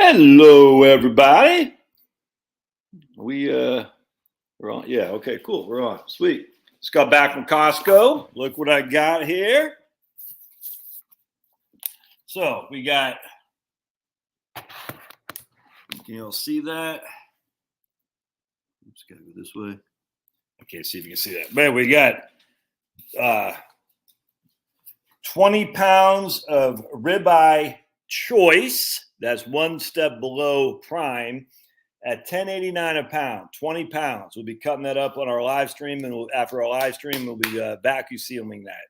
Hello, everybody. We're on. Yeah, okay, cool. We're on. Sweet. Just got back from Costco. Look what I got here. So we got. Can you all see that? Oops, gotta go this way. I can't see if you can see that. But we got 20 pounds of ribeye choice. That's one step below prime. At $10.89 a pound, 20 pounds. We'll be cutting that up on our live stream, and after our live stream, we'll be vacuum sealing that.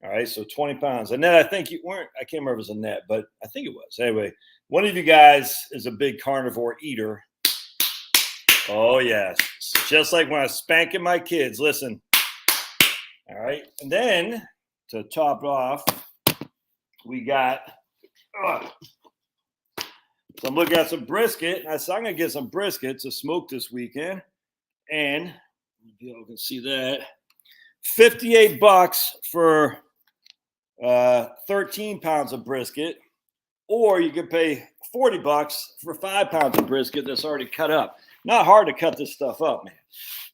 All right, so 20 pounds. Annette, I think you weren't, I can't remember if it was Annette, but I think it was. Anyway, one of you guys is a big carnivore eater. Oh, yes. Just like when I was spanking my kids. Listen. All right, and then to top it off, we got... So I'm looking at some brisket. I said I'm going to get some brisket to smoke this weekend. And you all can see that. $58 for 13 pounds of brisket. Or you can pay $40 for 5 pounds of brisket that's already cut up. Not hard to cut this stuff up, man.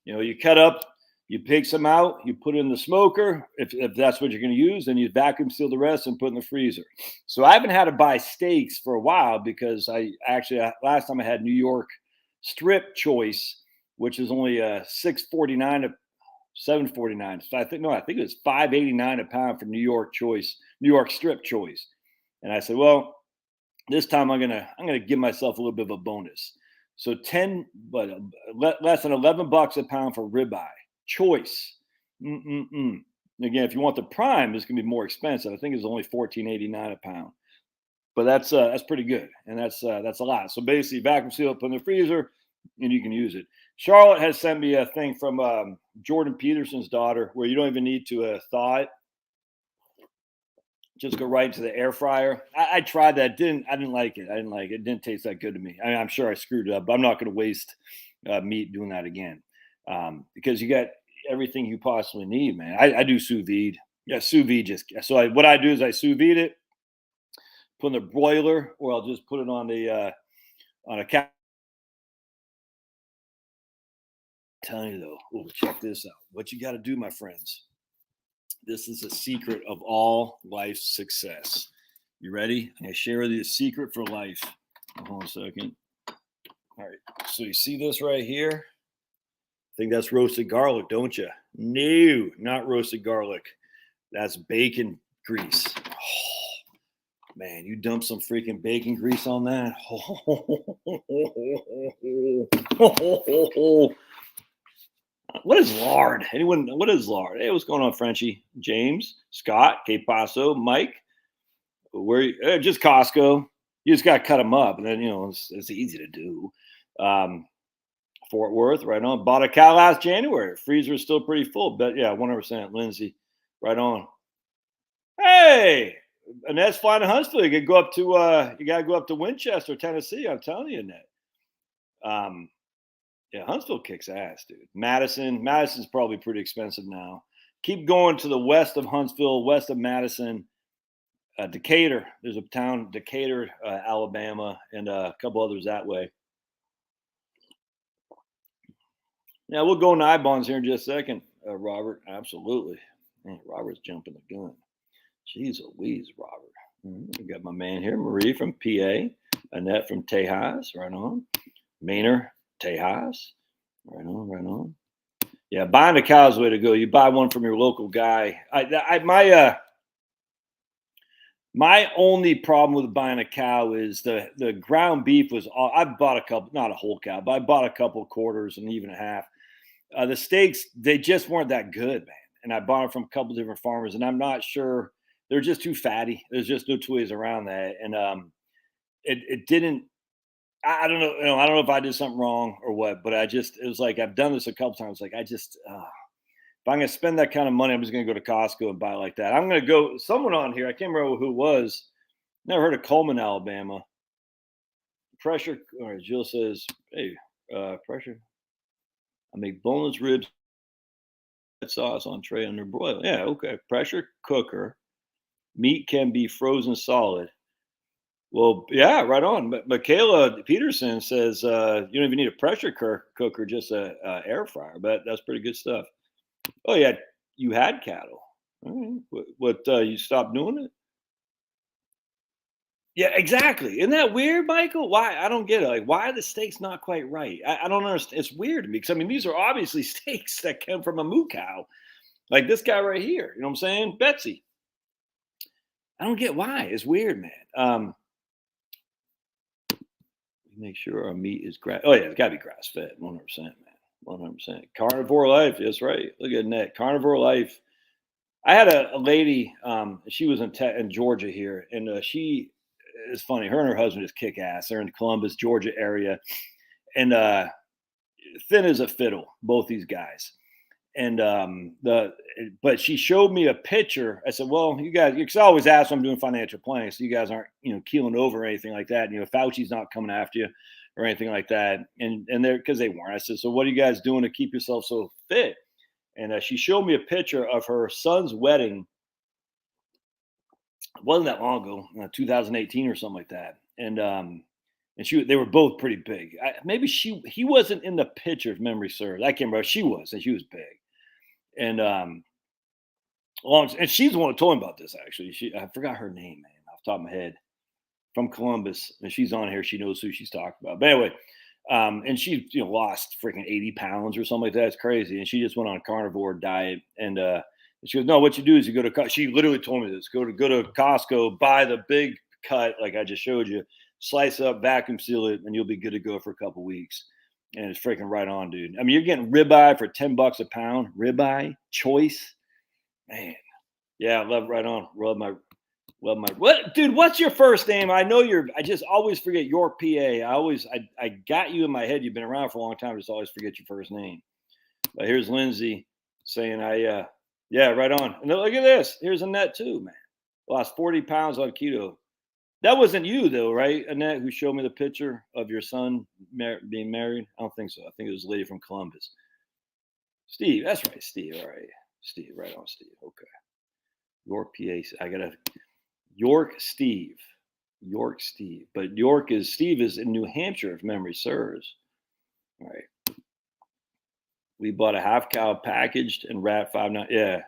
You know, you cut up, you pick some out, you put it in the smoker. If that's what you're going to use, then you vacuum seal the rest and put in the freezer. So I haven't had to buy steaks for a while because last time I had New York strip choice, which is only $6.49 to $7.49. So I think it was $5.89 a pound for New York strip choice. And I said, well, this time I'm gonna give myself a little bit of a bonus. So less than $11 a pound for ribeye choice. Again, if you want the prime, it's gonna be more expensive. I think it's only $14.89 a pound, but that's pretty good, and that's a lot. So basically, vacuum seal it, put in the freezer, and you can use it. Charlotte has sent me a thing from Jordan Peterson's daughter where you don't even need to thaw it. Just go right into the air fryer. I tried that. I didn't like it. It didn't taste that good to me. I mean, I'm sure I screwed it up, but I'm not going to waste meat doing that again because you got everything you possibly need, man. I do sous vide. Yeah, sous vide. What I do is I sous vide it, put in the broiler, or I'll just put it on a cap. I'm telling you though, check this out. What you got to do, my friends. This is a secret of all life's success. You ready? I'm going to share with you a secret for life. Hold on a second. All right. So you see this right here? I think that's roasted garlic, don't you? No, not roasted garlic. That's bacon grease. Oh, man, you dump some freaking bacon grease on that. What is lard? Anyone? What is lard? Hey, what's going on, Frenchie? James, Scott, Que Paso, Mike. Just Costco. You just got to cut them up, and then it's easy to do. Fort Worth, right on. Bought a cow last January. Freezer is still pretty full, but yeah, 100%. Lindsay, right on. Hey, Annette's flying to Huntsville. You got to go up to Winchester, Tennessee. I'm telling you, Annette. Yeah, Huntsville kicks ass, dude. Madison's probably pretty expensive now. Keep going to the west of Huntsville, west of Madison. Decatur. There's a town, Decatur, Alabama, and a couple others that way. Yeah, we'll go into I-bonds here in just a second, Robert. Absolutely. Man, Robert's jumping the gun. Jeez Louise, Robert. We got my man here, Marie from PA, Annette from Tejas, right on. Maynard, Tejas, right on. Yeah, buying a cow is the way to go. You buy one from your local guy. My only problem with buying a cow is the ground beef was. I bought a couple, not a whole cow, but I bought a couple of quarters and even a half. The steaks, they just weren't that good, man. And I bought them from a couple of different farmers, and I'm not sure they're just too fatty. There's just no two ways around that, and it didn't. I don't know. I don't know if I did something wrong or what, but it was like I've done this a couple times. Like if I'm going to spend that kind of money, I'm just going to go to Costco and buy like that. I'm going to go, someone on here, I can't remember who it was. Never heard of Coleman, Alabama. Pressure, or Jill says, hey, pressure. I make boneless ribs, sauce on tray under broil. Yeah, okay. Pressure cooker. Meat can be frozen solid Well, yeah, right on. Michaela Peterson says you don't even need a pressure cooker, just a air fryer. But that's pretty good stuff. Oh yeah, you had cattle. All right. What you stopped doing it? Yeah, exactly. Isn't that weird, Michael? Why? I don't get it. Like, why are the steaks not quite right? I don't understand. It's weird to me because I mean, these are obviously steaks that come from a moo cow, like this guy right here. You know what I'm saying? Betsy. I don't get why. It's weird, man. Make sure our meat is grass. Oh yeah, it's got to be grass fed, 100%, man, 100%. Carnivore life. That's right. Look at that carnivore life. I had a lady. She was in Georgia here, and she is funny. Her and her husband just kick ass. They're in the Columbus, Georgia area, and thin as a fiddle. Both these guys. And but she showed me a picture. I said, "Well, you guys," because I always ask when I'm doing financial planning, so you guys aren't, keeling over or anything like that. Fauci's not coming after you or anything like that. And they're because they weren't. I said, "So what are you guys doing to keep yourself so fit?" And she showed me a picture of her son's wedding. It wasn't that long ago, 2018 or something like that. And they were both pretty big. Maybe he wasn't in the picture if memory serves. I can't remember. She was, and she was big. And and she's the one who told me about this actually. I forgot her name, man, off the top of my head. From Columbus, and she's on here. She knows who she's talking about. But anyway, and she lost freaking 80 pounds or something like that. It's crazy. And she just went on a carnivore diet. And she goes, "No, what you do is you go to." She literally told me this: go to Costco, buy the big cut like I just showed you, slice up, vacuum seal it, and you'll be good to go for a couple weeks. And it's freaking right on, dude. I mean, you're getting ribeye for $10 a pound. Ribeye choice, man. Yeah, I love right on. Love my what, dude? What's your first name? I know you're. I just always forget York, PA. I got you in my head. You've been around for a long time. I just always forget your first name. But here's Lindsay saying, yeah, right on. And look at this. Here's Annette too, man. Lost 40 pounds on keto. That wasn't you though, right, Annette? Who showed me the picture of your son being married? I don't think so. I think it was a lady from Columbus. Steve, that's right, Steve. All right, Steve, right on, Steve. Okay, York, PA. I gotta York Steve. York Steve. But Steve is in New Hampshire, if memory serves. All right. We bought a half cow packaged and wrapped 5 9. Yeah.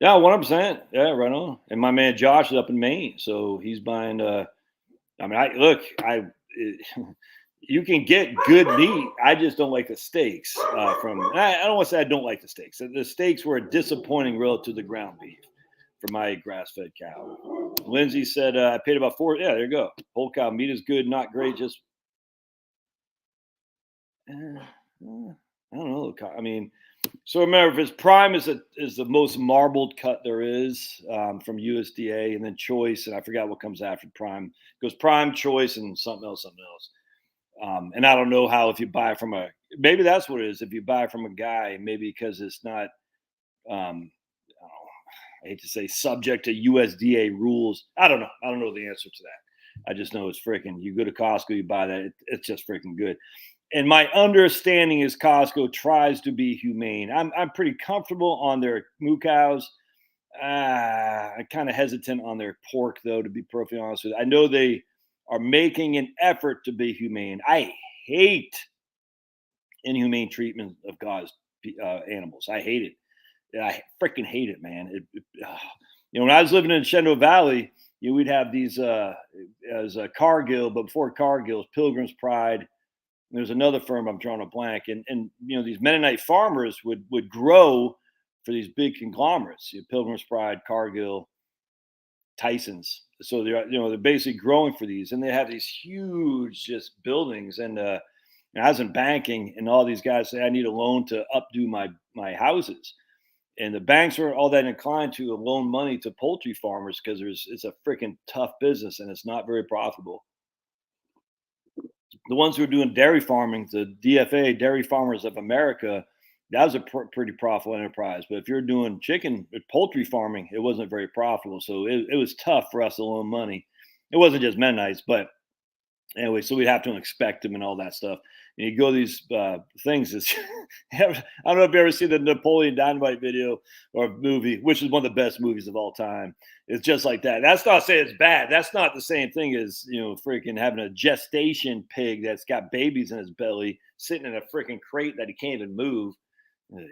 Yeah, 100%. Yeah, right on. And my man Josh is up in Maine. So he's buying I mean, you can get good meat. I just don't like the steaks I don't want to say I don't like the steaks. The steaks were disappointing relative to the ground beef for my grass-fed cow. Lindsay said, I paid about four. Yeah, there you go. Whole cow meat is good, not great. Just, I don't know. I mean, so remember, if it's prime is the most marbled cut there is from USDA, and then choice, and I forgot what comes after prime. It goes prime, choice, and something else, something else. And I don't know how if you buy from maybe that's what it is. If you buy from a guy, maybe because it's not um, I hate to say subject to USDA rules. I don't know. I don't know the answer to that. I just know it's freaking. You go to Costco, you buy that. It's just freaking good. And my understanding is Costco tries to be humane. I'm pretty comfortable on their moo cows. I'm kind of hesitant on their pork, though. To be perfectly honest with you, I know they are making an effort to be humane. I hate inhumane treatment of God's animals. I hate it. I freaking hate it, man. When I was living in Shenandoah Valley, we'd have these as a Cargill, but before Cargill's Pilgrim's Pride. There's another firm I'm drawing a blank, and these Mennonite farmers would grow for these big conglomerates, Pilgrim's Pride, Cargill, Tyson's. So they're basically growing for these, and they have these huge just buildings. And I was in banking, and all these guys say I need a loan to updo my houses. And the banks are all that inclined to loan money to poultry farmers because it's a freaking tough business and it's not very profitable. The ones who are doing dairy farming, the DFA, Dairy Farmers of America, that was a pretty profitable enterprise. But if you're doing chicken poultry farming, it wasn't very profitable. So it was tough for us to loan money. It wasn't just Mennonites, but Anyway, so we'd have to inspect them and all that stuff. And you go to these things. It's, I don't know if you ever seen the Napoleon Dynamite video or movie, which is one of the best movies of all time. It's just like that. That's not saying it's bad. That's not the same thing as, freaking having a gestation pig that's got babies in his belly sitting in a freaking crate that he can't even move. Yeah,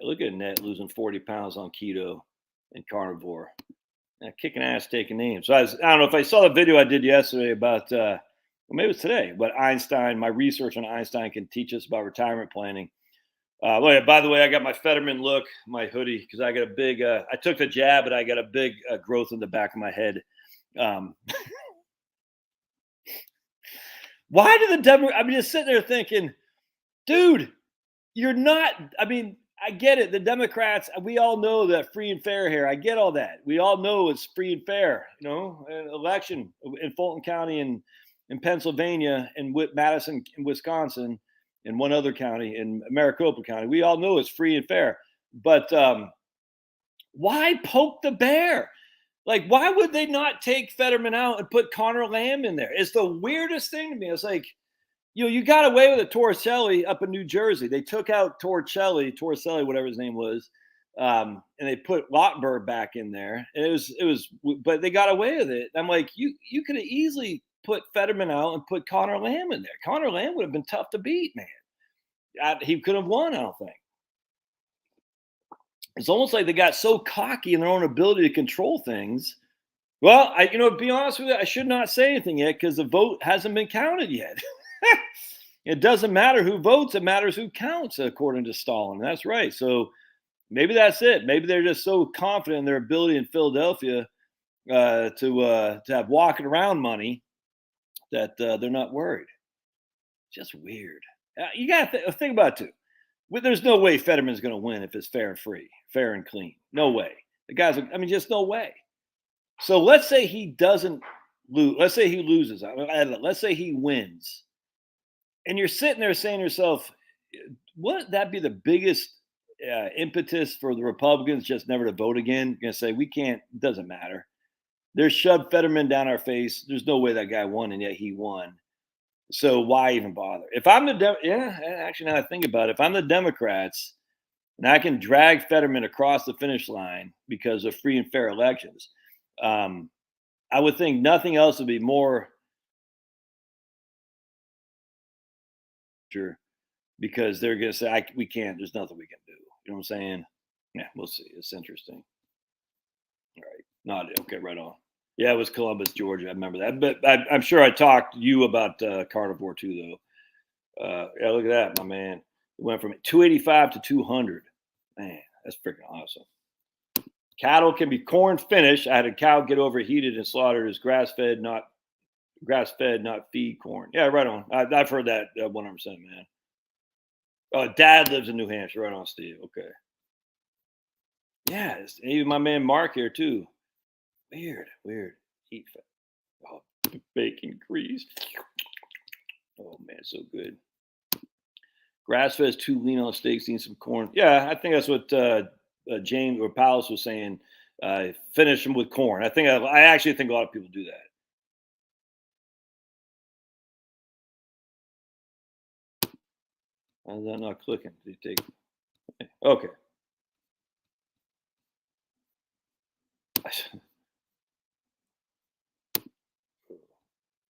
look at Ned losing 40 pounds on keto and carnivore. Kicking ass, taking names. So I don't know if I saw the video I did yesterday about, well, maybe it was today, but Einstein, my research on Einstein can teach us about retirement planning. Well, yeah, by the way, I got my Fetterman look, my hoodie, because I got a big, I took the jab, but I got a big growth in the back of my head. Why do the Democrats, I mean, just sitting there thinking, dude, you're not, I mean, I get it. The Democrats, we all know that free and fair here. I get all that. We all know it's free and fair. An election in Fulton County and in Pennsylvania and Madison in Wisconsin and one other county in Maricopa County. We all know it's free and fair. But why poke the bear? Like, why would they not take Fetterman out and put Connor Lamb in there? It's the weirdest thing to me. It's like, you got away with it, Torricelli up in New Jersey. They took out Torricelli, whatever his name was, and they put Lottberg back in there. And it was, but they got away with it. I'm like, you could have easily put Fetterman out and put Connor Lamb in there. Connor Lamb would have been tough to beat, man. He could have won, I don't think. It's almost like they got so cocky in their own ability to control things. Well, to be honest with you, I should not say anything yet because the vote hasn't been counted yet. It doesn't matter who votes, it matters who counts, according to Stalin. That's right. So maybe that's it. Maybe they're just so confident in their ability in Philadelphia to have walking around money that they're not worried. Just weird. You got to think about it too. There's no way Fetterman's going to win if it's fair and free, fair and clean. No way. The guys, just no way. So let's say he doesn't lose. Let's say he loses. Let's say he wins. And you're sitting there saying to yourself, wouldn't that be the biggest impetus for the Republicans just never to vote again? You're going to say, we can't, it doesn't matter. They're shoved Fetterman down our face. There's no way that guy won, and yet he won. So why even bother? If I'm actually, now I think about it, if I'm the Democrats and I can drag Fetterman across the finish line because of free and fair elections, I would think nothing else would be more because they're going to say, we can't, there's nothing we can do. You know what I'm saying? Yeah, we'll see. It's interesting. All right. Not okay. Right on. Yeah, it was Columbus, Georgia. I remember that. But I'm sure I talked to you about carnivore too, though. Yeah, look at that, my man. It went from 285 to 200. Man, that's freaking awesome. Cattle can be corn finished. I had a cow get overheated and slaughtered as grass-fed, not feed corn. Yeah, right on. I've heard that 100%, man. Oh, Dad lives in New Hampshire. Right on, Steve. Okay. Yeah, even my man Mark here too. Weird. Eat fat. Oh, bacon grease. Oh man, so good. Grass fed is too lean on steaks. Need some corn. Yeah, I think that's what James or Palace was saying. Finish them with corn. I actually think a lot of people do that. Why is that not clicking? Did you take? Okay.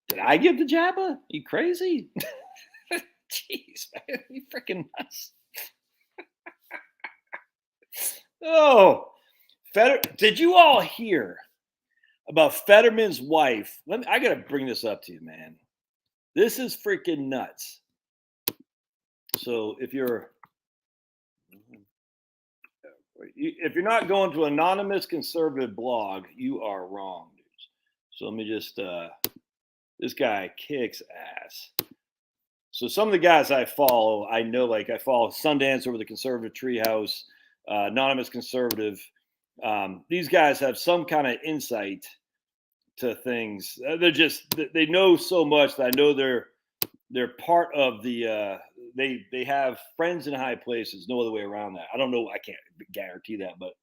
Did I give the Jabba? You crazy? Jeez, man, you freaking nuts. Oh, did you all hear about Fetterman's wife? I got to bring this up to you, man. This is freaking nuts. So if you're not going to anonymous conservative blog, you are wrong, dudes. So let me just this guy kicks ass. So some of the guys I follow, I know, like I follow Sundance over the Conservative Treehouse, Anonymous Conservative. These guys have some kind of insight to things. They know so much that I know they're part of the. They have friends in high places. No other way around that. I don't know. I can't guarantee that, but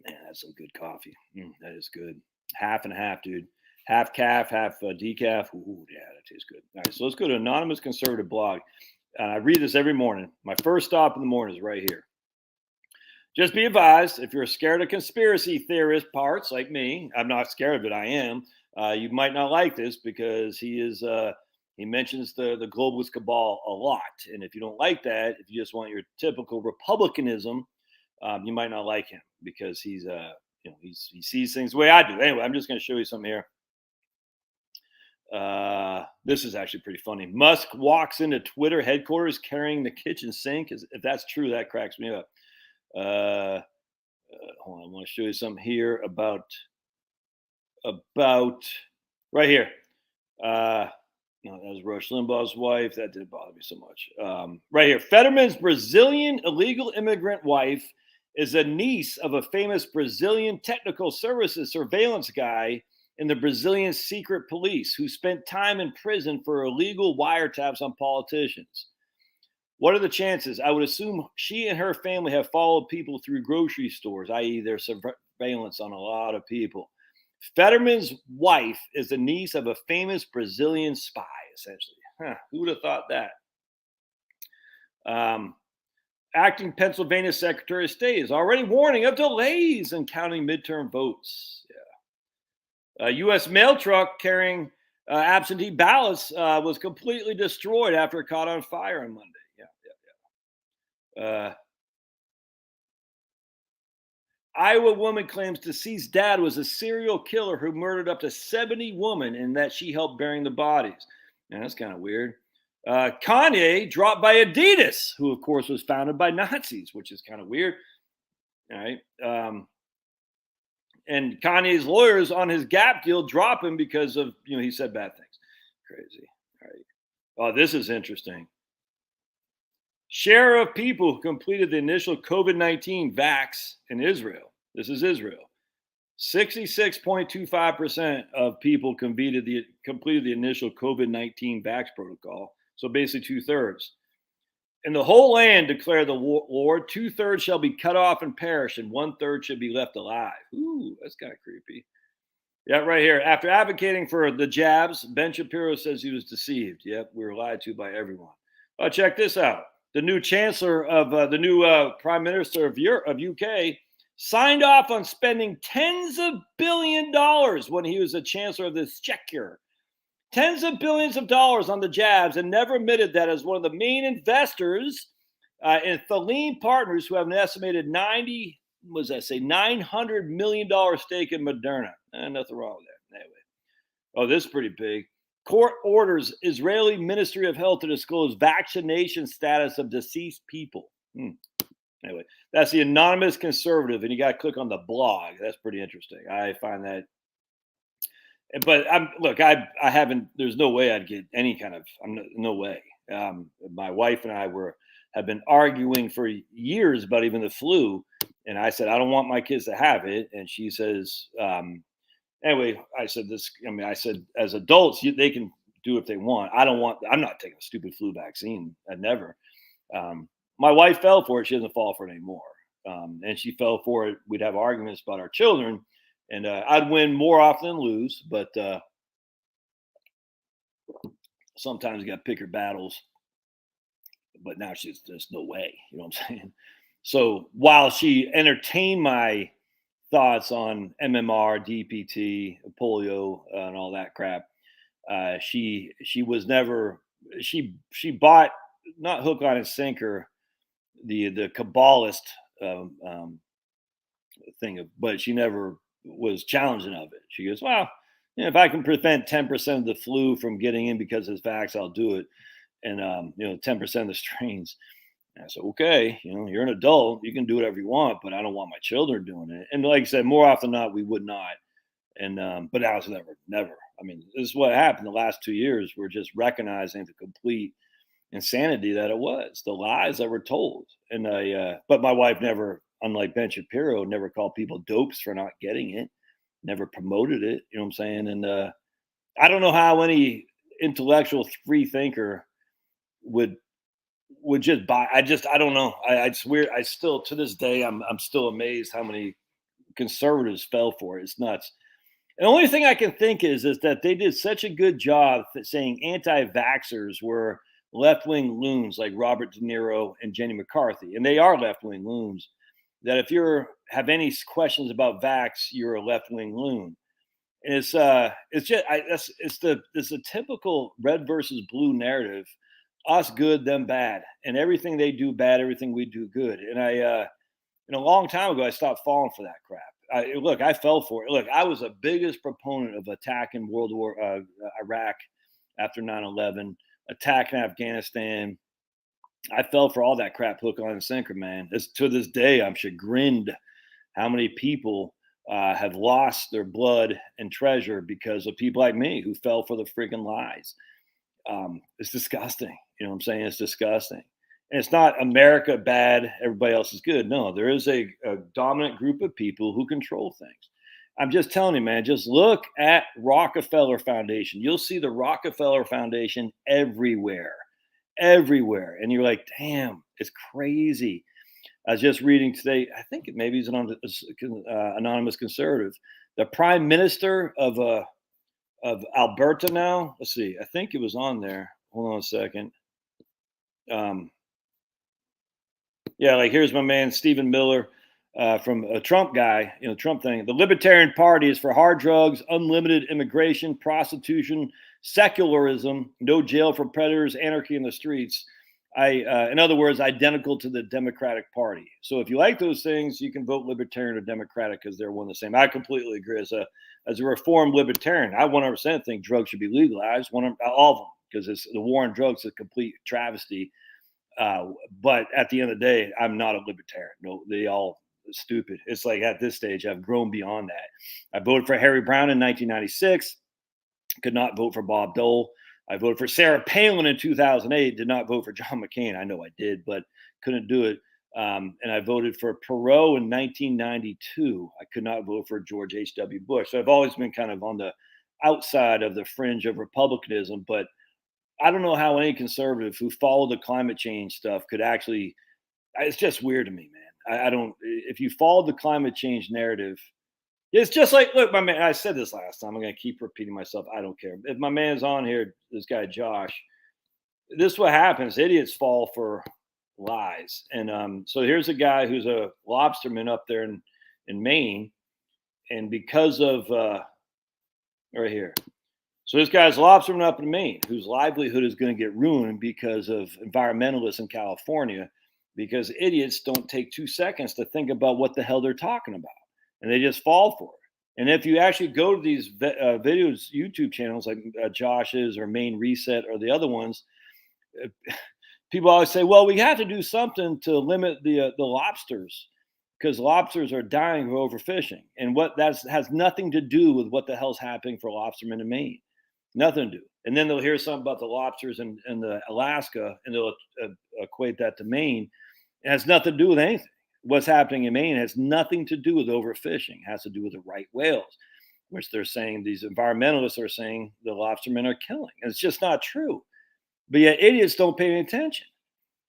man, that's some good coffee. That is good. Half and half, dude. Half calf, half decaf. Ooh, yeah, that tastes good. All right, so let's go to Anonymous Conservative Blog. I read this every morning. My first stop in the morning is right here. Just be advised, if you're scared of conspiracy theorist parts like me, I'm not scared of it. I am. You might not like this because he mentions the globalist cabal a lot. And if you don't like that, if you just want your typical republicanism, you might not like him because he sees things the way I do. Anyway, I'm just going to show you something here. This is actually pretty funny. Musk walks into Twitter headquarters carrying the kitchen sink. If that's true, that cracks me up. Hold on, I want to show you something here about right here. No, that was Rush Limbaugh's wife. That didn't bother me so much. Right here, Fetterman's Brazilian illegal immigrant wife is a niece of a famous Brazilian technical services surveillance guy in the Brazilian secret police who spent time in prison for illegal wiretaps on politicians. What are the chances? I would assume she and her family have followed people through grocery stores, i.e., their surveillance on a lot of people. Fetterman's wife is the niece of a famous Brazilian spy, essentially. Who would have thought that? Acting Pennsylvania Secretary of State is already warning of delays in counting midterm votes. Yeah. A U.S. mail truck carrying absentee ballots was completely destroyed after it caught on fire on Monday. Iowa woman claims deceased dad was a serial killer who murdered up to 70 women and that she helped burying the bodies. Now, that's kind of weird. Kanye dropped by Adidas, who, of course, was founded by Nazis, which is kind of weird. All right. And Kanye's lawyers on his Gap deal drop him because of, he said bad things. Crazy. All right. Oh, this is interesting. Share of people who completed the initial COVID-19 vax in Israel. This is Israel. 66.25% of people completed the initial COVID-19 vax protocol. So basically 2/3. And the whole land declared the Lord, 2/3 shall be cut off and perish, and 1/3 should be left alive. Ooh, that's kind of creepy. Yeah, right here. After advocating for the jabs, Ben Shapiro says he was deceived. Yep, we were lied to by everyone. Oh, check this out. The new chancellor of the new prime minister of UK signed off on spending tens of billions of dollars when he was the chancellor of the Exchequer. Tens of billions of dollars on the jabs, and never admitted that as one of the main investors in Theleme Partners, who have an estimated $900 million stake in Moderna. Nothing wrong with that. Anyway, oh, this is pretty big. Court orders Israeli Ministry of Health to disclose vaccination status of deceased people. Anyway, that's the Anonymous Conservative, and you got to click on the blog. That's pretty interesting. I find that. But I haven't. There's no way I'd get any kind of. No way. My wife and I have been arguing for years about even the flu, and I said I don't want my kids to have it, and she says. Anyway, I said this. I said as adults, they can do if they want. I'm not taking a stupid flu vaccine. I'd never. My wife fell for it. She doesn't fall for it anymore. And she fell for it. We'd have arguments about our children, and I'd win more often than lose. But sometimes you got to pick your battles. But now she's just no way. You know what I'm saying? So while she entertained my thoughts on MMR, DPT, polio, and all that crap. She was never she bought not hook, line, and sinker the Kabbalist thing, but she never was challenging of it. She goes, well, if I can prevent 10% of the flu from getting in because of this vax, I'll do it. And 10% of the strains. I said, okay, you're an adult, you can do whatever you want, but I don't want my children doing it. And like I said, more often than not, we would not. And but I was never. This is what happened the last 2 years. We're just recognizing the complete insanity that it was, the lies that were told. And but my wife never, unlike Ben Shapiro, never called people dopes for not getting it, never promoted it. You know what I'm saying? And I don't know how any intellectual free thinker would just buy. I don't know. I swear, I still to this day, I'm still amazed how many conservatives fell for it. It's nuts. The only thing I can think is that they did such a good job saying anti-vaxxers were left-wing loons like Robert De Niro and Jenny McCarthy, and they are left-wing loons. That if you're have any questions about vax, you're a left-wing loon. And it's just it's a typical red versus blue narrative, us good, them bad, and everything they do bad, everything we do good. And a long time ago, I stopped falling for that crap. Look, I fell for it. Look, I was the biggest proponent of attacking Iraq after 9/11, attacking Afghanistan. I fell for all that crap, hook, line, and sinker, man. To this day, I'm chagrined how many people have lost their blood and treasure because of people like me who fell for the freaking lies. It's disgusting. You know what I'm saying? It's disgusting. And it's not America bad, everybody else is good. No, there is a dominant group of people who control things. I'm just telling you, man, just look at Rockefeller Foundation. You'll see the Rockefeller Foundation everywhere, everywhere. And you're like, damn, it's crazy. I was just reading today, I think maybe he's an anonymous conservative, the prime minister of Alberta now. Let's see, I think it was on there. Hold on a second. Yeah, like here's my man Stephen Miller from a Trump guy, Trump thing. The Libertarian Party is for hard drugs, unlimited immigration, prostitution, secularism, no jail for predators, anarchy in the streets. In other words, identical to the Democratic Party. So if you like those things, you can vote Libertarian or Democratic because they're one and the same. I completely agree. As a reformed Libertarian, I 100% think drugs should be legalized. All of them, because the war on drugs is a complete travesty. But at the end of the day, I'm not a libertarian. No, they all stupid. It's like at this stage, I've grown beyond that. I voted for Harry Brown in 1996. Could not vote for Bob Dole. I voted for Sarah Palin in 2008. Did not vote for John McCain. I know I did, but couldn't do it. And I voted for Perot in 1992. I could not vote for George H.W. Bush. So I've always been kind of on the outside of the fringe of republicanism, but I don't know how any conservative who followed the climate change stuff could actually. It's just weird to me, man. I don't. If you follow the climate change narrative, it's just like, look, my man. I said this last time. I'm going to keep repeating myself. I don't care if my man's on here. This guy Josh. This is what happens. Idiots fall for lies. And so here's a guy who's a lobsterman up there in Maine, and because of right here. So this guy's lobsterman up in Maine, whose livelihood is going to get ruined because of environmentalists in California, because idiots don't take 2 seconds to think about what the hell they're talking about, and they just fall for it. And if you actually go to these videos, YouTube channels like Josh's or Maine Reset or the other ones, people always say, "Well, we have to do something to limit the lobsters." Because lobsters are dying of overfishing, and what that has nothing to do with what the hell's happening for lobstermen in Maine. Nothing to do. And then they'll hear something about the lobsters in the Alaska, and they'll equate that to Maine. It has nothing to do with anything. What's happening in Maine has nothing to do with overfishing. It has to do with the right whales, which they're saying, these environmentalists are saying the lobstermen are killing. And it's just not true. But yet idiots don't pay any attention.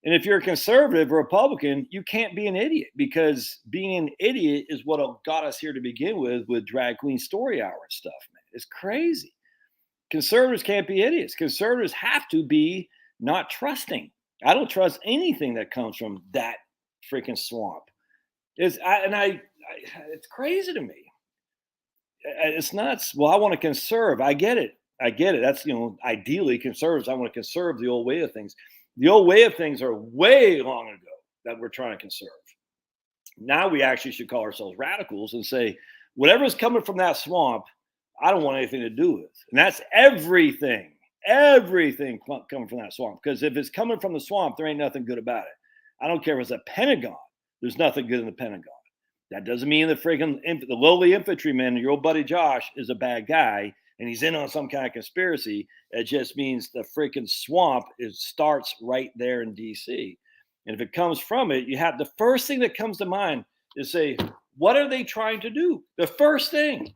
And if you're a conservative or Republican, you can't be an idiot, because being an idiot is what got us here to begin with Drag Queen Story Hour and stuff, man. It's crazy. Conservatives can't be idiots. Conservatives have to be not trusting. I don't trust anything that comes from that freaking swamp. It's crazy to me. It's nuts. Well, I want to conserve. I get it. That's, ideally conservatives. I want to conserve the old way of things. The old way of things are way long ago that we're trying to conserve. Now we actually should call ourselves radicals and say, whatever's coming from that swamp, I don't want anything to do with. And that's everything coming from that swamp. Because if it's coming from the swamp, there ain't nothing good about it. I don't care if it's a Pentagon. There's nothing good in the Pentagon. That doesn't mean the lowly infantryman, your old buddy Josh, is a bad guy and he's in on some kind of conspiracy. It just means the freaking swamp starts right there in D.C. And if it comes from it, the first thing that comes to mind is say, what are they trying to do? The first thing.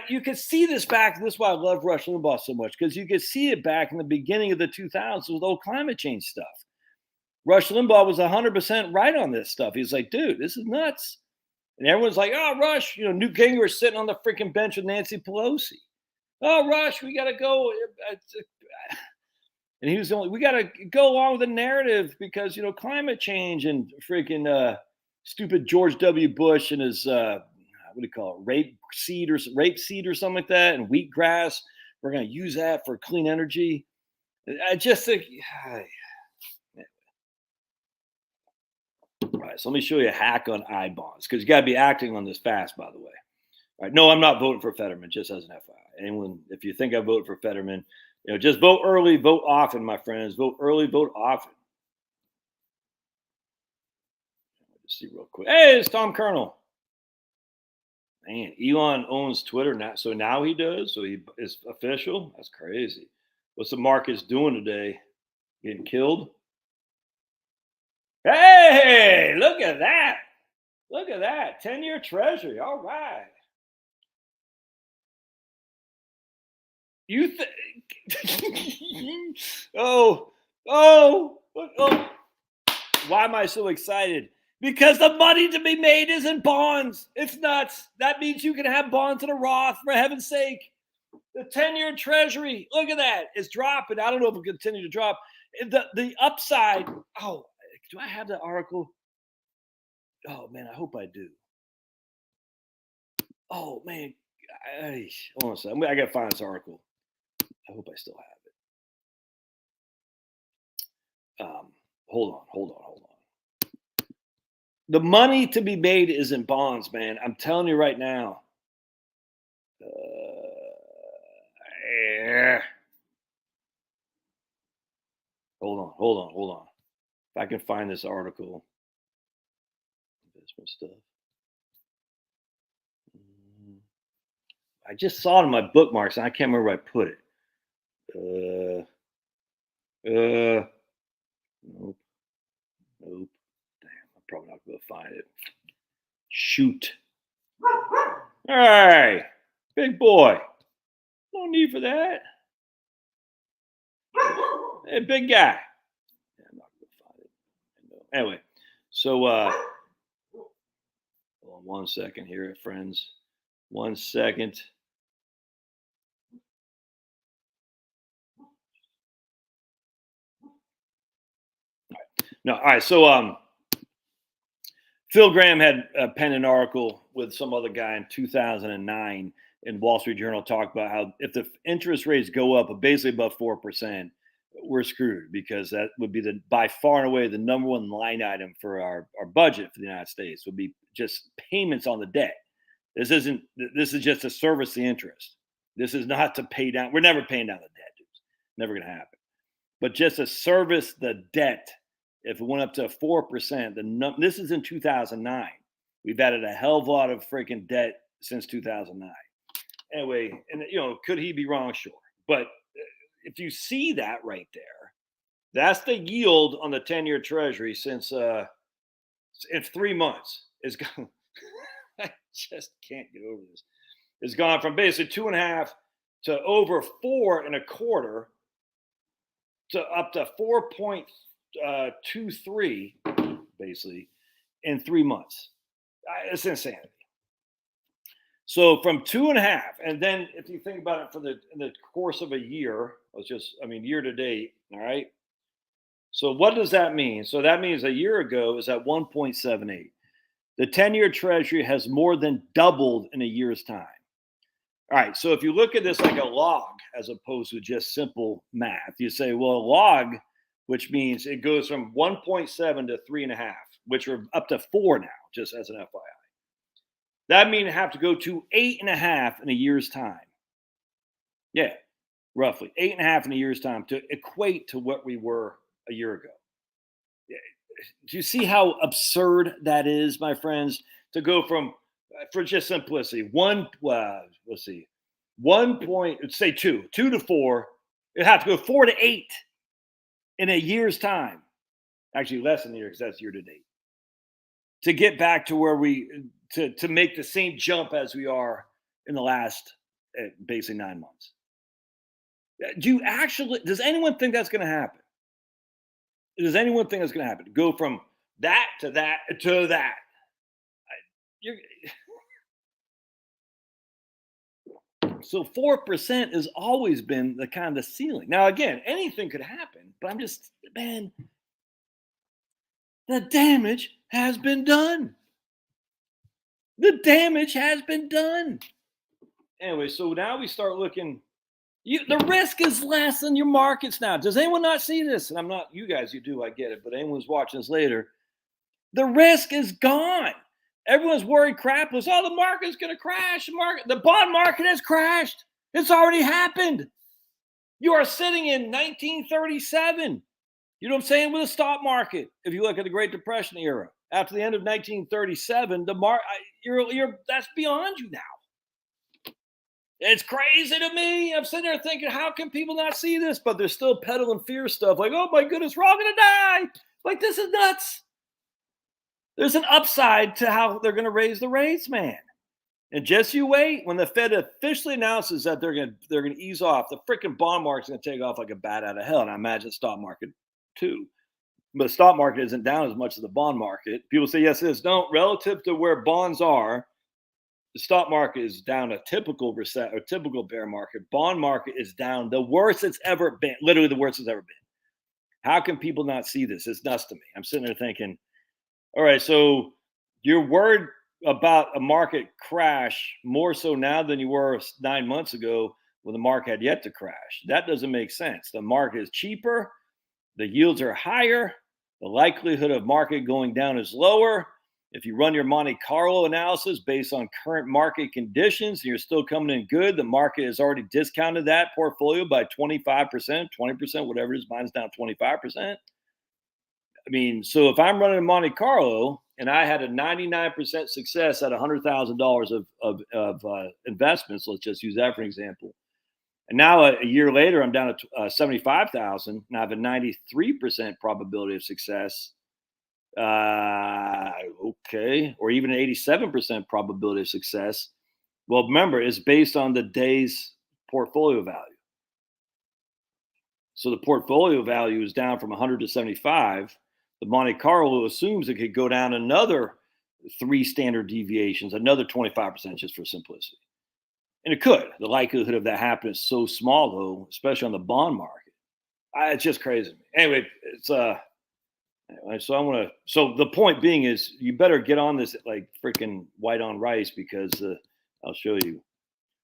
You can see this back. This is why I love Rush Limbaugh so much, because you could see it back in the beginning of the 2000s with old climate change stuff. Rush Limbaugh was 100% right on this stuff. He's like, dude, this is nuts. And everyone's like, oh, Rush, Newt Gingrich sitting on the freaking bench with Nancy Pelosi. Oh, Rush, we got to go. And he was the only, we got to go along with the narrative because, climate change and freaking stupid George W. Bush and his, what do you call it, rape seed or something like that, and wheatgrass. We're going to use that for clean energy. I just think, all right, so let me show you a hack on I bonds because you got to be acting on this fast, by the way. All right, no, I'm not voting for Fetterman, just as an FYI. Anyone, if you think I vote for Fetterman, just vote early, vote often, my friends. Vote early, vote often. Let's see real quick. Hey, it's Tom Colonel. Man, Elon owns Twitter now, so now he does. So he is official. That's crazy. What's the markets doing today? Getting killed? Hey, look at that. Look at that. 10-year treasury. All right. You think oh. Why am I so excited? Because the money to be made is in bonds. It's nuts. That means you can have bonds in a Roth, for heaven's sake. The 10-year treasury, look at that. It's dropping. I don't know if it'll continue to drop. The upside, do I have that article? Oh, man, I hope I do. Oh, man. Hold on a second. I got to find this article. I hope I still have it. Hold on. The money to be made is in bonds, man. I'm telling you right now. Hold on. If I can find this article. Investment stuff. I just saw it in my bookmarks and I can't remember where I put it. Nope. Damn, I'm probably not going to find it. Shoot. Hey, big boy. No need for that. Hey, big guy. Yeah, I'm not going to find it. Anyway, so hold on 1 second here, friends. 1 second. No, all right. So Phil Graham had penned an article with some other guy in 2009 in Wall Street Journal, talked about how if the interest rates go up basically above 4%, we're screwed because that would be by far and away the number one line item for our budget for the United States would be just payments on the debt. This is just to service the interest. This is not to pay down. We're never paying down the debt, dudes. Never going to happen. But just to service the debt, if it went up to 4%, this is in 2009. We've added a hell of a lot of freaking debt since 2009. Anyway, and could he be wrong? Sure. But if you see that right there, that's the yield on the 10-year treasury since in 3 months. It's gone. I just can't get over this. It's gone from basically 2.5 to over 4.25 to up to 4.23 basically in 3 months. It's insanity. So from 2.5, and then if you think about it in the course of a year, year to date, all right. So what does that mean? So that means a year ago is at 1.78. The 10-year treasury has more than doubled in a year's time. All right, so if you look at this like a log as opposed to just simple math, you say, well, a log, which means it goes from 1.7 to 3.5, which are up to 4 now, just as an FYI. That means I have to go to 8.5 in a year's time. Yeah, roughly 8.5 in a year's time to equate to what we were a year ago. Do you see how absurd that is, my friends? To go from, for just simplicity, 2 to 4. It have to go 4 to 8 in a year's time. Actually, less than a year because that's year to date. To get back to where to make the same jump as we are in the last basically 9 months. Does anyone think that's going to happen? Does anyone think that's going to happen? Go from that to that to that? So 4% has always been the kind of ceiling. Now, again, anything could happen, but I'm just, man, the damage has been done. The damage has been done. Anyway, so now we start looking. The risk is less in your markets now. Does anyone not see this? And I'm not, you guys, you do, I get it. But anyone's watching this later, the risk is gone. Everyone's worried crapless. Oh, the market's going to crash. The bond market has crashed. It's already happened. You are sitting in 1937. You know what I'm saying? With the stock market, if you look at the Great Depression era, after the end of 1937, that's beyond you now. It's crazy to me. I'm sitting there thinking, how can people not see this? But they're still peddling fear stuff like, oh my goodness, we're all going to die. Like, this is nuts. There's an upside to how they're going to raise the rates, man. And just you wait. When the Fed officially announces that they're going to ease off, the freaking bond market's going to take off like a bat out of hell. And I imagine the stock market too. But the stock market isn't down as much as the bond market. People say, yes, it is. No, relative to where bonds are, the stock market is down a typical typical bear market. Bond market is down the worst it's ever been, literally the worst it's ever been. How can people not see this? It's nuts to me. I'm sitting there thinking, all right, so you're worried about a market crash more so now than you were 9 months ago when the market had yet to crash. That doesn't make sense. The market is cheaper. The yields are higher. The likelihood of market going down is lower. If you run your Monte Carlo analysis based on current market conditions and you're still coming in good, the market has already discounted that portfolio by 25%, 20%, whatever it is. Mine's down 25%. I mean, so if I'm running a Monte Carlo and I had a 99% success at $100,000 of investments, let's just use that for an example. And now a year later, I'm down to 75,000 and I have a 93% probability of success. Okay, or even an 87% probability of success. Well, remember, it's based on the day's portfolio value. So the portfolio value is down from 100 to 75. The Monte Carlo assumes it could go down another 3 standard deviations, another 25% just for simplicity. And it could. The likelihood of that happening is so small, though, especially on the bond market. It's just crazy. Anyway, it's so I want to. So the point being is, you better get on this like freaking white on rice because I'll show you.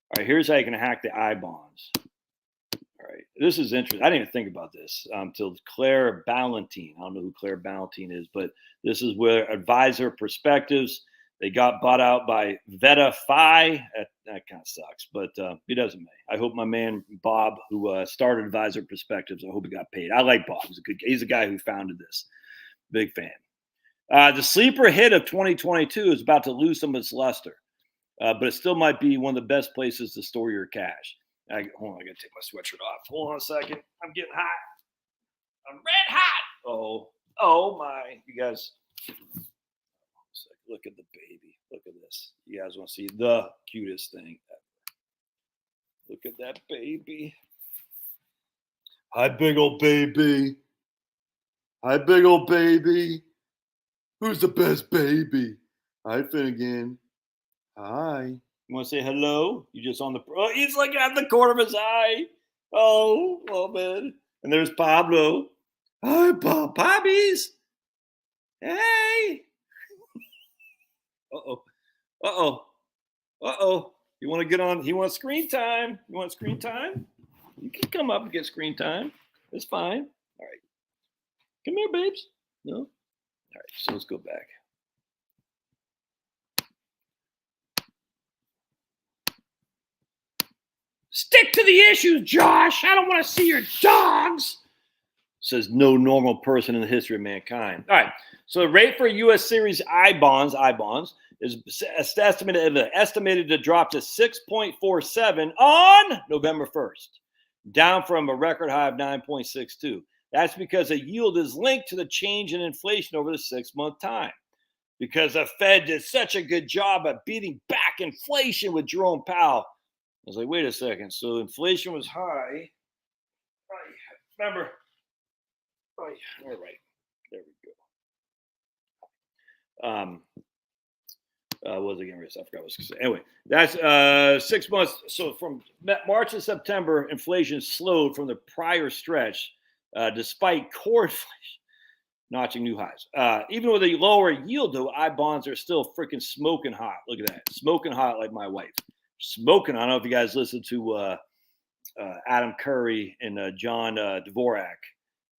All right, here's how you can hack the I bonds. All right, this is interesting. I didn't even think about this until Claire Ballantine. I don't know who Claire Ballantine is, but this is where Advisor Perspectives. They got bought out by VetaFi. That kind of sucks, but he doesn't matter. I hope my man Bob, who started Advisor Perspectives, I hope he got paid. I like Bob. He's a guy who founded this. Big fan. The sleeper hit of 2022 is about to lose some of its luster, but it still might be one of the best places to store your cash. Hold on, I gotta take my sweatshirt off. Hold on a second. I'm getting hot. I'm red hot. Oh my! You guys, look at the baby. Look at this. You guys want to see the cutest thing ever? Look at that baby. Hi, big old baby. Hi, big old baby. Who's the best baby? Hi, Finnegan. Hi. You want to say hello? You just on the. Oh, he's like at the corner of his eye. Oh man. And there's Pablo. Hi, Poppies. Hey. Uh-oh. You want to get on? He wants screen time. You want screen time? You can come up and get screen time. It's fine. All right. Come here, babes. No? All right, so let's go back. Stick to the issues, Josh. I don't want to see your dogs. Says no normal person in the history of mankind. All right, so the rate for U.S. Series I bonds is estimated to drop to 6.47 on November 1st, down from a record high of 9.62. That's because a yield is linked to the change in inflation over the 6-month time. Because the Fed did such a good job at beating back inflation with Jerome Powell. I was like, wait a second. So inflation was high. Remember? All right. There we go. What was I getting rid of? I forgot what I was going to say. Anyway, that's 6 months. So from March to September, inflation slowed from the prior stretch, despite core inflation notching new highs. Even with a lower yield, though, I bonds are still freaking smoking hot. Look at that, smoking hot like my wife. Smoking. I don't know if you guys listen to Adam Curry and John Dvorak.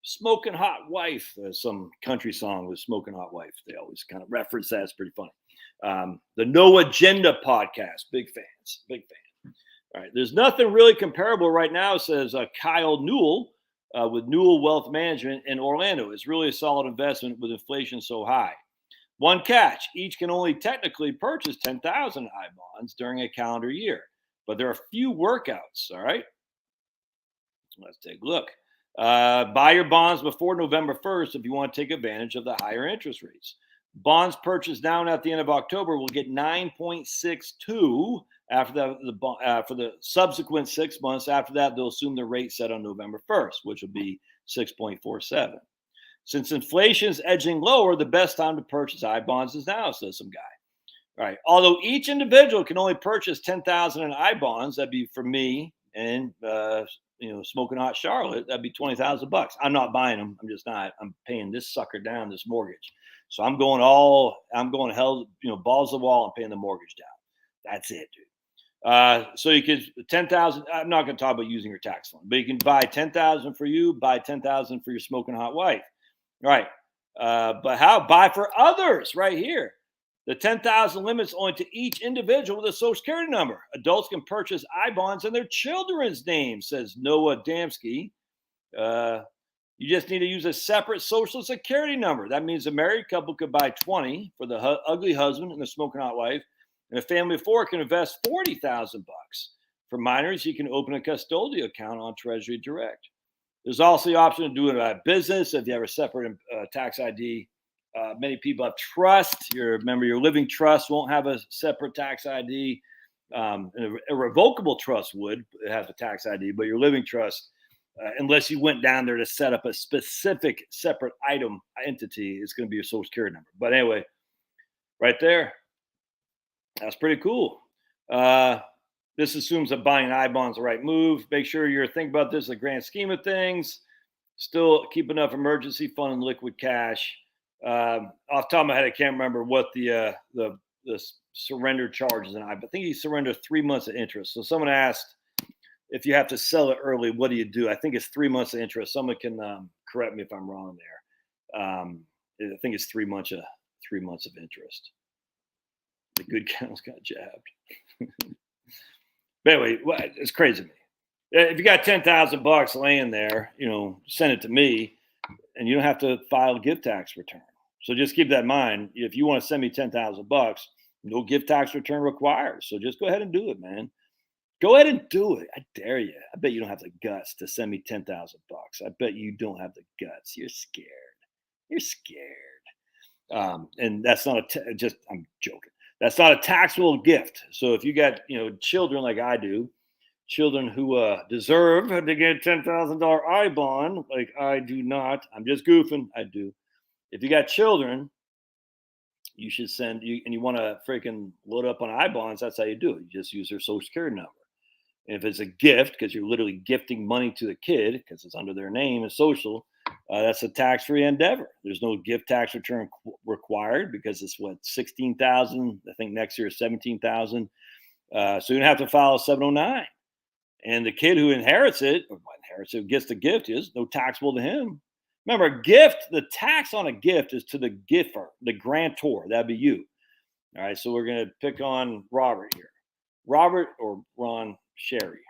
Smoking hot wife, some country song with smoking hot wife. They always kind of reference that. It's pretty funny. The No Agenda podcast, big fans, big fan. All right, there's nothing really comparable right now, says Kyle Newell with Newell Wealth Management in Orlando. It's really a solid investment with inflation so high. One catch: each can only technically purchase 10,000 I bonds during a calendar year, but there are few workouts. All right, let's take a look. Buy your bonds before November 1st if you want to take advantage of the higher interest rates. Bonds purchased now and at the end of October will get 9.62 after for the subsequent 6 months. After that, they'll assume the rate set on November 1st, which will be 6.47. Since inflation is edging lower, the best time to purchase I bonds is now, says some guy. All right. Although each individual can only purchase 10,000 in I bonds, that'd be for me and smoking hot Charlotte. That'd be $20,000. I'm not buying them. I'm just not. I'm paying this sucker down, this mortgage. So I'm going hell, balls to the wall and paying the mortgage down. That's it, dude. So you could 10,000. I'm not going to talk about using your tax fund, but you can buy 10,000 for you, buy 10,000 for your smoking hot wife. All right. But how? Buy for others right here. The 10,000 limits only to each individual with a social security number. Adults can purchase I bonds in their children's names, says Noah Damsky. You just need to use a separate social security number. That means a married couple could buy 20 for the ugly husband and the smoking hot wife, and a family of 4 can invest $40,000. For minors, you can open a custodial account on Treasury Direct. There's also the option of doing it by business if you have a separate tax ID. Many people have trust. Remember, your living trust won't have a separate tax ID. A revocable trust would have a tax ID, but your living trust, unless you went down there to set up a specific separate entity, it's going to be your social security number. But anyway, right there, that's pretty cool. This assumes that buying I bonds the right move. Make sure you're thinking about this in the grand scheme of things. Still keep enough emergency fund and liquid cash. Off the top of my head, I can't remember what the surrender charges, and I think he surrendered 3 months of interest. So someone asked if you have to sell it early, what do you do? I think it's 3 months of interest. Someone can correct me if I'm wrong there. I think it's 3 months of interest. The good cows got jabbed. But anyway, it's crazy to me. If you got $10,000 laying there, send it to me, and you don't have to file a gift tax return. So just keep that in mind. If you want to send me $10,000, no gift tax return required. So just go ahead and do it, man. Go ahead and do it. I dare you. I bet you don't have the guts to send me $10,000. I bet you don't have the guts. You're scared. You're scared. And that's not I'm joking. That's not a taxable gift. So if you got, children like I do, children who deserve to get $10,000 I bond, like I do not. I'm just goofing. I do. If you got children, you should and you want to freaking load up on I bonds. That's how you do it. You just use their social security number. And if it's a gift, because you're literally gifting money to the kid because it's under their name and social, that's a tax-free endeavor. There's no gift tax return required because it's $16,000. I think next year is $17,000. So you don't have to file a 709. And the kid who inherits it, who gets the gift, is no taxable to him. Remember, a gift, the tax on a gift is to the gifter, the grantor. That'd be you. All right, so we're going to pick on Robert here. Robert or Ron Sherry.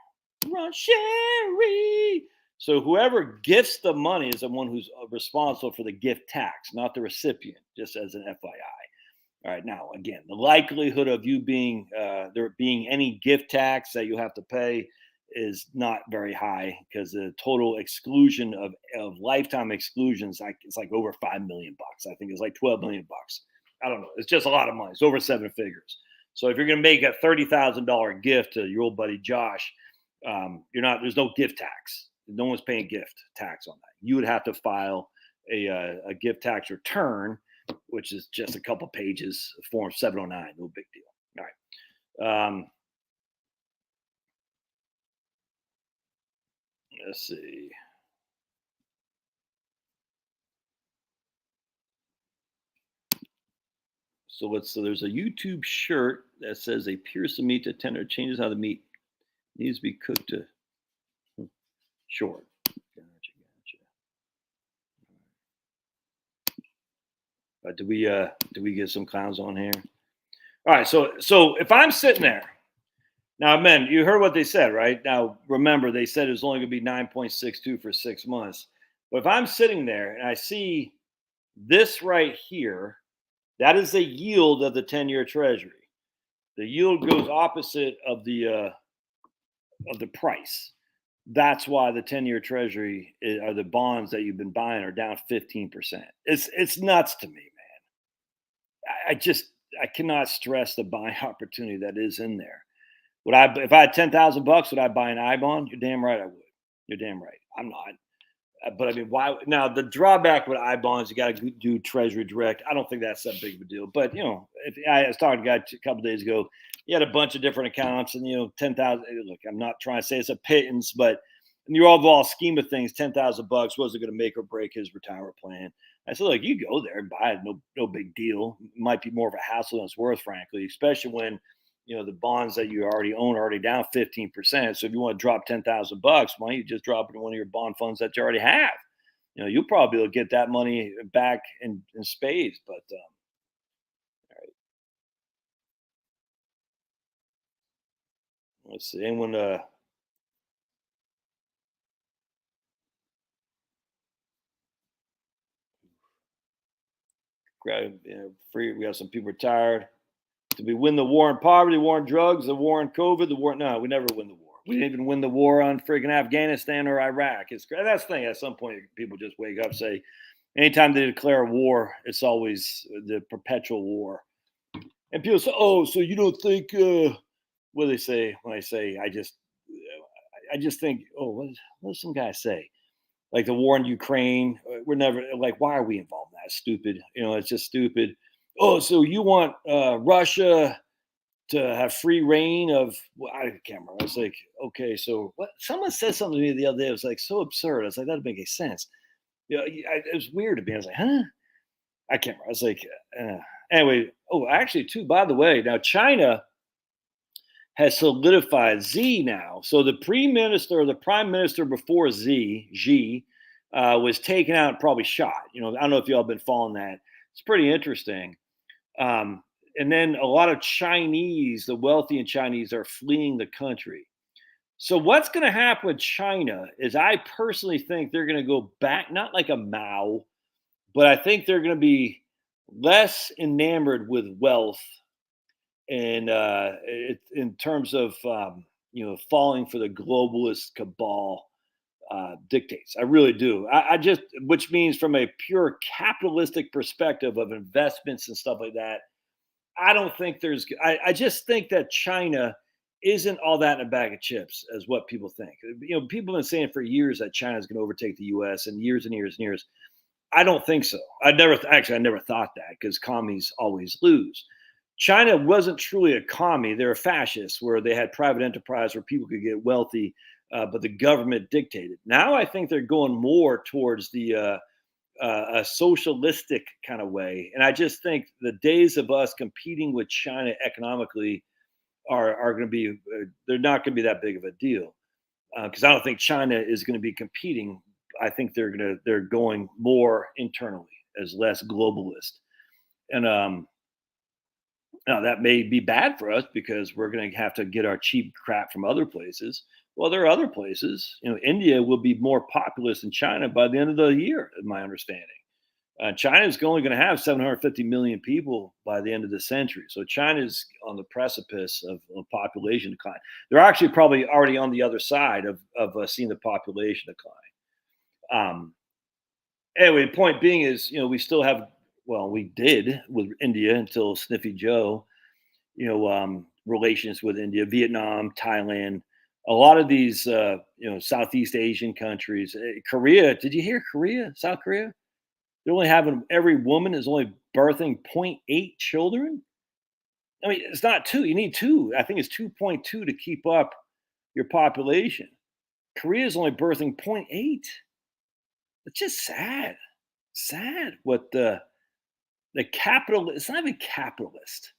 Ron Sherry. So whoever gifts the money is the one who's responsible for the gift tax, not the recipient, just as an FYI. All right, now, again, the likelihood of you there being any gift tax that you have to pay is not very high because the total exclusion of lifetime exclusions, it's like over $5 million. I think it's like $12 million. I don't know. It's just a lot of money. It's over 7 figures. So if you're going to make a $30,000 gift to your old buddy Josh, there's no gift tax. No one's paying gift tax on that. You would have to file a gift tax return. which is just a couple pages, Form 709, no big deal. All right. Let's see. So there's a YouTube shirt that says a pierce of meat to tender changes how the meat needs to be cooked to short. Gotcha. Do we get some clowns on here? All right, so if I'm sitting there now, men, you heard what they said, right? Now remember, they said it was only going to be 9.62 for 6 months. But if I'm sitting there and I see this right here, that is the yield of the 10-year Treasury. The yield goes opposite of the price. That's why the 10-year Treasury are the bonds that you've been buying are down 15%. It's nuts to me, man. I cannot stress the buying opportunity that is in there. Would I, if I had $10,000, would I buy an I bond? You're damn right I would. You're damn right. I'm not. But I mean, why? Now the drawback with I bonds, you got to do Treasury Direct. I don't think that's that big of a deal. But if I was talking to a guy a couple days ago, he had a bunch of different accounts, and 10,000. Look, I'm not trying to say it's a pittance, but in the overall scheme of things, $10,000 wasn't going to make or break his retirement plan. I said, look, you go there and buy it, no big deal. It might be more of a hassle than it's worth, frankly, especially when the bonds that you already own are already down 15%. So if you want to drop $10,000, why don't you just drop it in one of your bond funds that you already have? You'll probably be able to get that money back in spades. But all right, let's see. Anyone? Free. We have some people retired. Did we win the war on poverty, the war on drugs, the war on COVID, the war? No, we never win the war. We didn't even win the war on freaking Afghanistan or Iraq. That's the thing. At some point, people just wake up and say, anytime they declare a war, it's always the perpetual war. And people say, "Oh, so you don't think?" What do they say when I say? I just think, "Oh, what does some guy say?" Like the war in Ukraine. We're never like, why are we involved in that? Stupid. It's just stupid. Oh, so you want Russia to have free reign of? Well, I can't remember. I was like, okay, so what? Someone said something to me the other day. It was like so absurd. I was like, that doesn't make any sense. It was weird to me. I was like, huh? I can't remember. I was like, anyway. Oh, actually, too. By the way, now China has solidified Xi now. So the prime minister before Xi, was taken out and probably shot. I don't know if y'all been following that. It's pretty interesting. And then a lot of Chinese, the wealthy and Chinese, are fleeing the country. So what's going to happen with China is I personally think they're going to go back, not like a Mao, but I think they're going to be less enamored with wealth and in terms of falling for the globalist cabal dictates. I really do. I just, which means from a pure capitalistic perspective of investments and stuff like that, I don't think I just think that China isn't all that in a bag of chips as what people think. People have been saying for years that China is going to overtake the U.S. and years and years and years. I don't think so. I never thought that because commies always lose. China wasn't truly a commie; they're a fascist, where they had private enterprise where people could get wealthy, but the government dictated. Now I think they're going more towards the a socialistic kind of way, and I just think the days of us competing with China economically are going to be they're not going to be that big of a deal because I don't think China is going to be competing. I think they're going more internally as less globalist, and now that may be bad for us because we're going to have to get our cheap crap from other places. Well, there are other places. India will be more populous than China by the end of the year, is my understanding. China is only going to have 750 million people by the end of the century. So China is on the precipice of population decline. They're actually probably already on the other side of seeing the population decline. Anyway, the point being is, we still have, well, we did with India until Sniffy Joe, relations with India, Vietnam, Thailand, a lot of these, Southeast Asian countries, Korea. Did you hear Korea, South Korea? They're only having every woman is only birthing 0.8 children. I mean, it's not two. You need two. I think it's 2.2 to keep up your population. Korea is only birthing zero point 0.8. It's just sad. Sad what the capital, it's not even capitalist,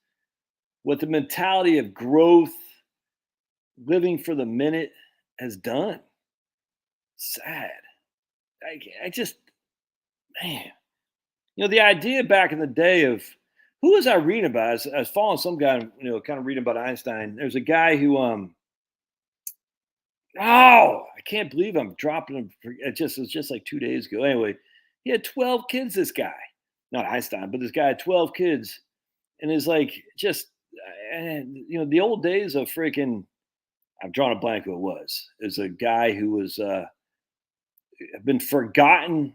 what the mentality of growth, living for the minute has done. Sad. I just, man, the idea back in the day of who was I reading about? I was following some guy, kind of reading about Einstein. There's a guy who, I can't believe I'm dropping him. It was just like 2 days ago. Anyway, he had 12 kids. This guy, not Einstein, but this guy had 12 kids, and is like just, the old days of freaking. I've drawn a blank who it was. Is a guy who was been forgotten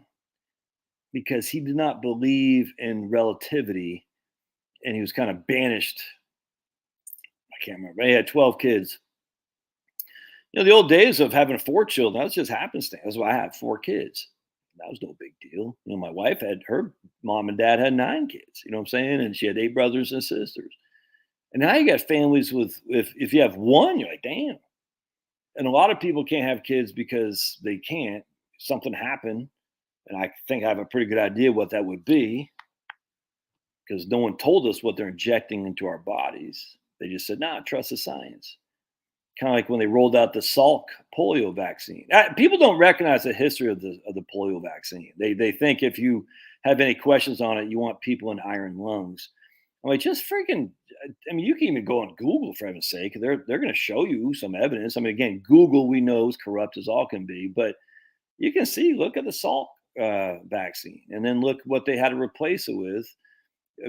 because he did not believe in relativity, and he was kind of banished. I can't remember. He had 12 kids. The old days of having 4 children, that was just happenstance. That's why I had 4 kids. That was no big deal. My wife had, her mom and dad had 9 kids. You know what I'm saying? And she had 8 brothers and sisters. And now you got families with, if you have one, you're like, damn. And a lot of people can't have kids because they can't. Something happened. And I think I have a pretty good idea what that would be, because no one told us what they're injecting into our bodies. They just said, nah, trust the science. Kind of like when they rolled out the Salk polio vaccine. People don't recognize the history of the polio vaccine. They think if you have any questions on it, you want people in iron lungs. I'm like, just freaking. I mean, you can even go on Google, for heaven's sake. They're going to show you some evidence. I mean, again, Google we know is corrupt as all can be, but you can see. Look at the Salk vaccine, and then look what they had to replace it with,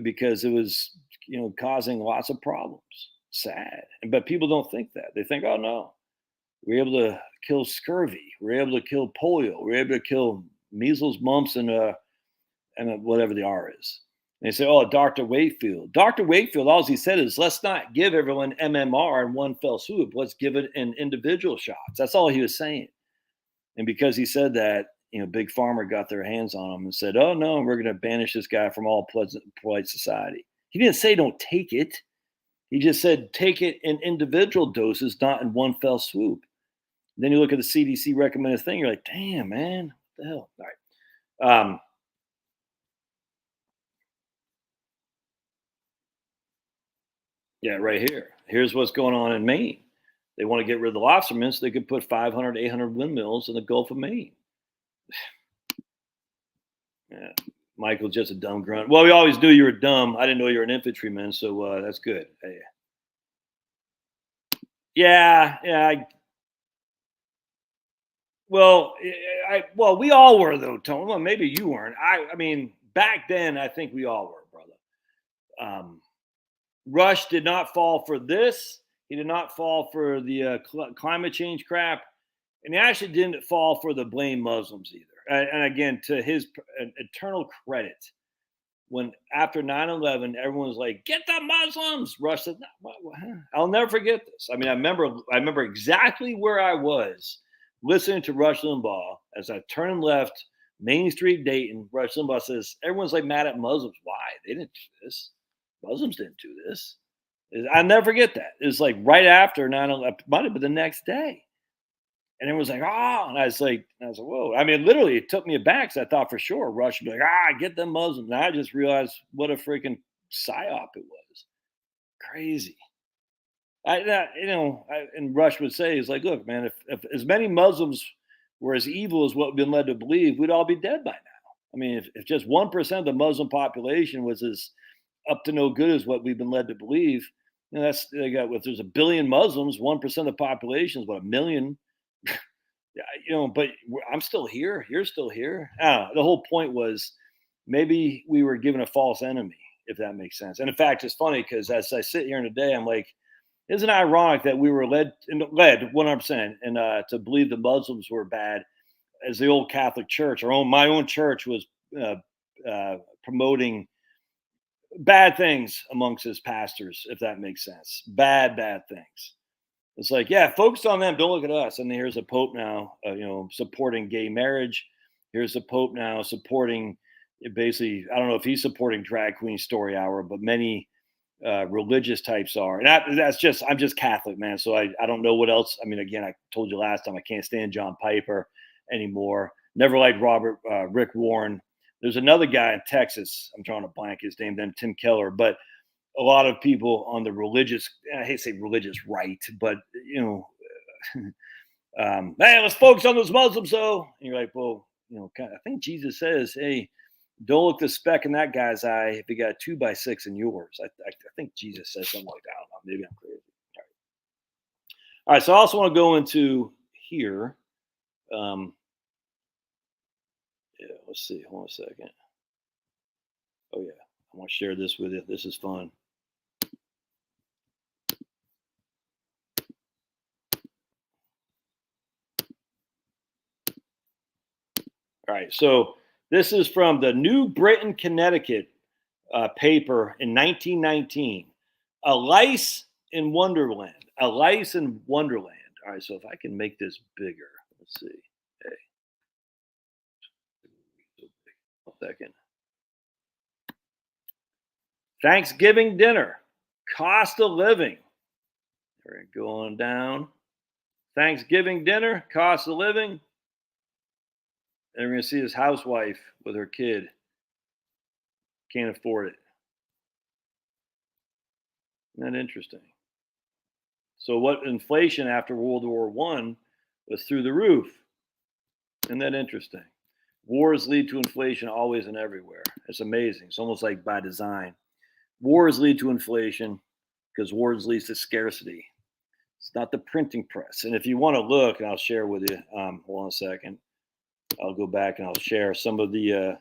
because it was causing lots of problems. Sad. But people don't think that. They think, oh no, we're able to kill scurvy, we're able to kill polio, we're able to kill measles, mumps, and whatever the R is. And they say, oh, Dr. Wakefield. Dr. Wakefield, all he said is, let's not give everyone MMR in one fell swoop. Let's give it in individual shots. That's all he was saying. And because he said that, Big Pharma got their hands on him and said, oh no, we're going to banish this guy from all polite society. He didn't say don't take it. He just said, take it in individual doses, not in one fell swoop. Then you look at the CDC recommended thing, you're like, damn, man, what the hell? All right. Yeah, right here. Here's what's going on in Maine. They want to get rid of the lobstermen so they could put 500, 800 windmills in the Gulf of Maine. Yeah. Michael's just a dumb grunt. Well, we always knew you were dumb. I didn't know you were an infantryman, so that's good. Hey. Yeah. Well, we all were though, Tony. Well, maybe you weren't. I mean, back then, I think we all were, brother. Rush did not fall for this. He did not fall for the climate change crap, and he actually didn't fall for the blame Muslims either. And again, to his eternal credit, when after 9/11, everyone was like, "Get the Muslims!" Rush said, no, "I'll never forget this." I mean, I remember exactly where I was listening to Rush Limbaugh as I turned left, Main Street, Dayton. Rush Limbaugh says, "Everyone's like mad at Muslims. Why? They didn't do this. Muslims didn't do this." I'll never forget that. It was like right after 9/11, might have been the next day. And everyone's like, oh, and I was like, whoa. I mean, literally, it took me aback because I thought for sure Rush would be like, get them Muslims. And I just realized what a freaking psyop it was. Crazy. And Rush would say, he's like, look, man, if as many Muslims were as evil as what we've been led to believe, we'd all be dead by now. I mean, if just 1% of the Muslim population was as up to no good as what we've been led to believe, if there's a billion Muslims, 1% of the population is what, 1 million. Yeah, but I'm still here. You're still here. I don't know. The whole point was maybe we were given a false enemy, if that makes sense. And in fact, it's funny because as I sit here today, I'm like, isn't it ironic that we were led 100% and to believe the Muslims were bad, as the old Catholic Church, my own church was promoting bad things amongst his pastors, if that makes sense. Bad things. It's like, yeah, focus on them. Don't look at us. And here's a pope now, supporting gay marriage. Here's a pope now supporting basically, I don't know if he's supporting Drag Queen Story Hour, but many religious types are. And I'm just Catholic, man. So I don't know what else. I mean, again, I told you last time, I can't stand John Piper anymore. Never liked Rick Warren. There's another guy in Texas. I'm drawing a blank his name, then Tim Keller. But a lot of people on the religious, I hate to say religious right, but hey, let's focus on those Muslims, though. And you're like, well, I think Jesus says, hey, don't look the speck in that guy's eye if you got a 2x6 in yours. I think Jesus says something like that. I don't know. Maybe I'm crazy. All right. So I also want to go into here. Yeah, let's see. Hold on a second. Oh, yeah. I want to share this with you. This is fun. All right. So this is from the New Britain, Connecticut paper in 1919. A lice in Wonderland. A lice in Wonderland. All right. So if I can make this bigger, let's see. Hey. 1 second. Thanksgiving dinner. Cost of living. We're going down. Thanksgiving dinner. Cost of living. And we're going to see this housewife with her kid. Can't afford it. Isn't that interesting? So what inflation after World War I was through the roof. Isn't that interesting? Wars lead to inflation always and everywhere. It's amazing. It's almost like by design. Wars lead to inflation because wars leads to scarcity. It's not the printing press. And if you want to look, and I'll share with you, hold on a second. I'll go back and I'll share some of the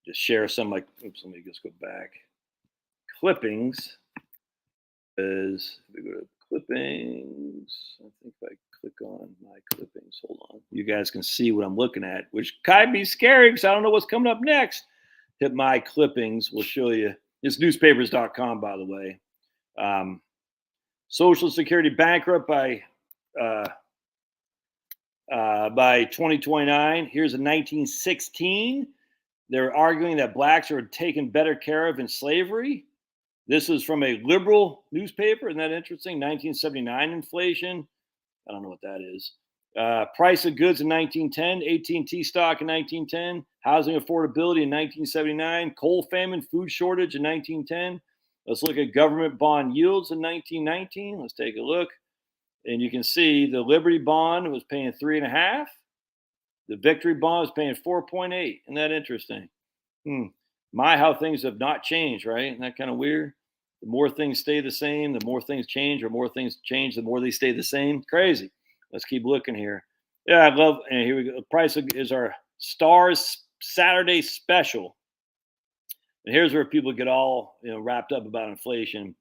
just share some like oops, let me just go back. Clippings is we go to clippings. I think if I click on my clippings, hold on. You guys can see what I'm looking at, which kind of be scary because I don't know what's coming up next. Hit my clippings, we'll show you. It's newspapers.com, by the way. Social Security bankrupt by 2029. Here's a 1916. They're arguing that blacks are taken better care of in slavery. This is from a liberal newspaper. Isn't that interesting? 1979 inflation. I don't know what that is. Price of goods in 1910. AT&T stock in 1910. Housing affordability in 1979. Coal famine, food shortage in 1910. Let's look at government bond yields in 1919. Let's take a look. And you can see the Liberty bond was paying 3.5. The Victory bond was paying 4.8. Isn't that interesting? How things have not changed, right? Isn't that kind of weird? The more things stay the same, the more things change, or more things change, the more they stay the same. Crazy. Let's keep looking here. Yeah, I love, and here we go. The price is our Stars Saturday special. And here's where people get all wrapped up about inflation.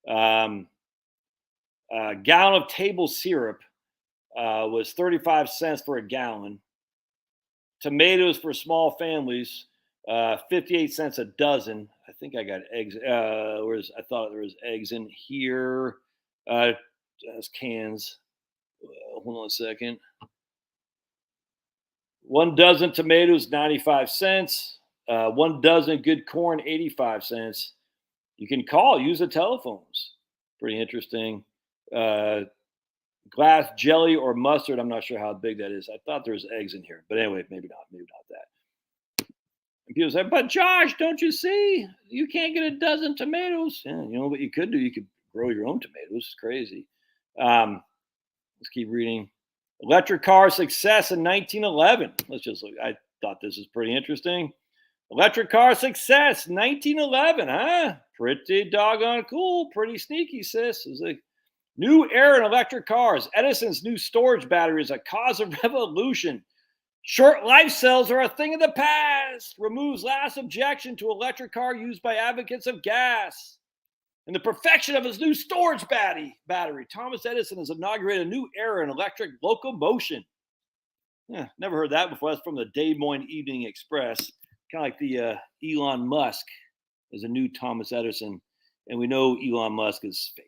A gallon of table syrup was 35 cents for a gallon. Tomatoes for small families, 58 cents a dozen. I think I got eggs. I thought there was eggs in here. That's cans. Hold on a second. 1 dozen tomatoes, 95 cents. 1 dozen good corn, 85 cents. You can use the telephones. Pretty interesting. Glass jelly or mustard. I'm not sure how big that is. I thought there was eggs in here, but anyway, maybe not that. And people say, but Josh, don't you see? You can't get a dozen tomatoes. Yeah, you know what you could do? You could grow your own tomatoes. It's crazy. Let's keep reading. Electric car success in 1911. Let's just look. I thought this was pretty interesting. Electric car success, 1911, huh? Pretty doggone cool. Pretty sneaky, sis. It's like new era in electric cars. Edison's new storage batteries a cause of revolution. Short life cells are a thing of the past. Removes last objection to electric car used by advocates of gas. And the perfection of his new storage battery. Thomas Edison has inaugurated a new era in electric locomotion. Yeah, never heard that before. That's from the Des Moines Evening Express. Kind of like the Elon Musk is a new Thomas Edison. And we know Elon Musk is fake.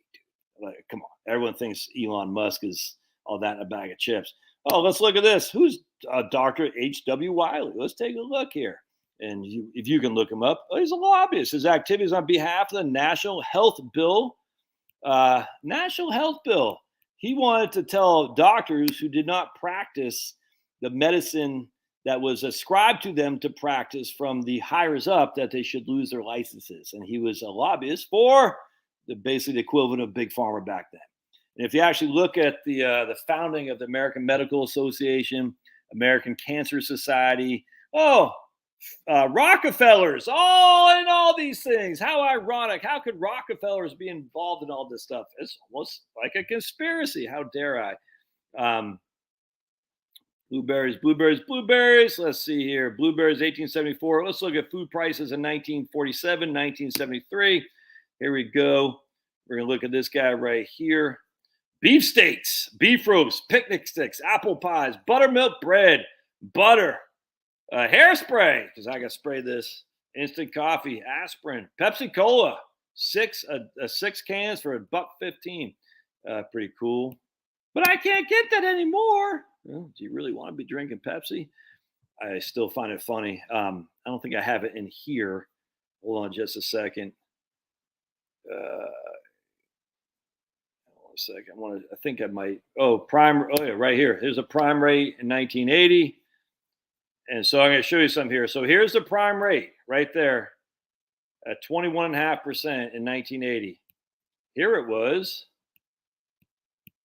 Like, come on, everyone thinks Elon Musk is all that in a bag of chips. Oh, let's look at this. Who's Dr. H.W. Wiley? Let's take a look here. And if you can look him up, he's a lobbyist. His activities on behalf of the National Health Bill. National Health Bill. He wanted to tell doctors who did not practice the medicine that was ascribed to them to practice from the higher up that they should lose their licenses. And he was a lobbyist for basically the equivalent of Big Pharma back then. And if you actually look at the founding of the American Medical Association, American Cancer Society, Rockefellers, all in all these things. How ironic. How could Rockefellers be involved in all this stuff? It's almost like a conspiracy. How dare I? Blueberries. Let's see here. Blueberries, 1874. Let's look at food prices in 1947, 1973. Here we go. We're going to look at this guy right here. Beefsteaks, beef roast, picnic sticks, apple pies, buttermilk bread, butter, hairspray, because I got to spray this, instant coffee, aspirin, Pepsi Cola, six cans for $1.15. Pretty cool. But I can't get that anymore. Well, do you really want to be drinking Pepsi? I still find it funny. I don't think I have it in here. Hold on just a second. Hold on a second. I think I might. Prime. Oh, yeah, right here. Here's a prime rate in 1980. And so I'm going to show you some here. So here's the prime rate right there at 21.5% in 1980. Here it was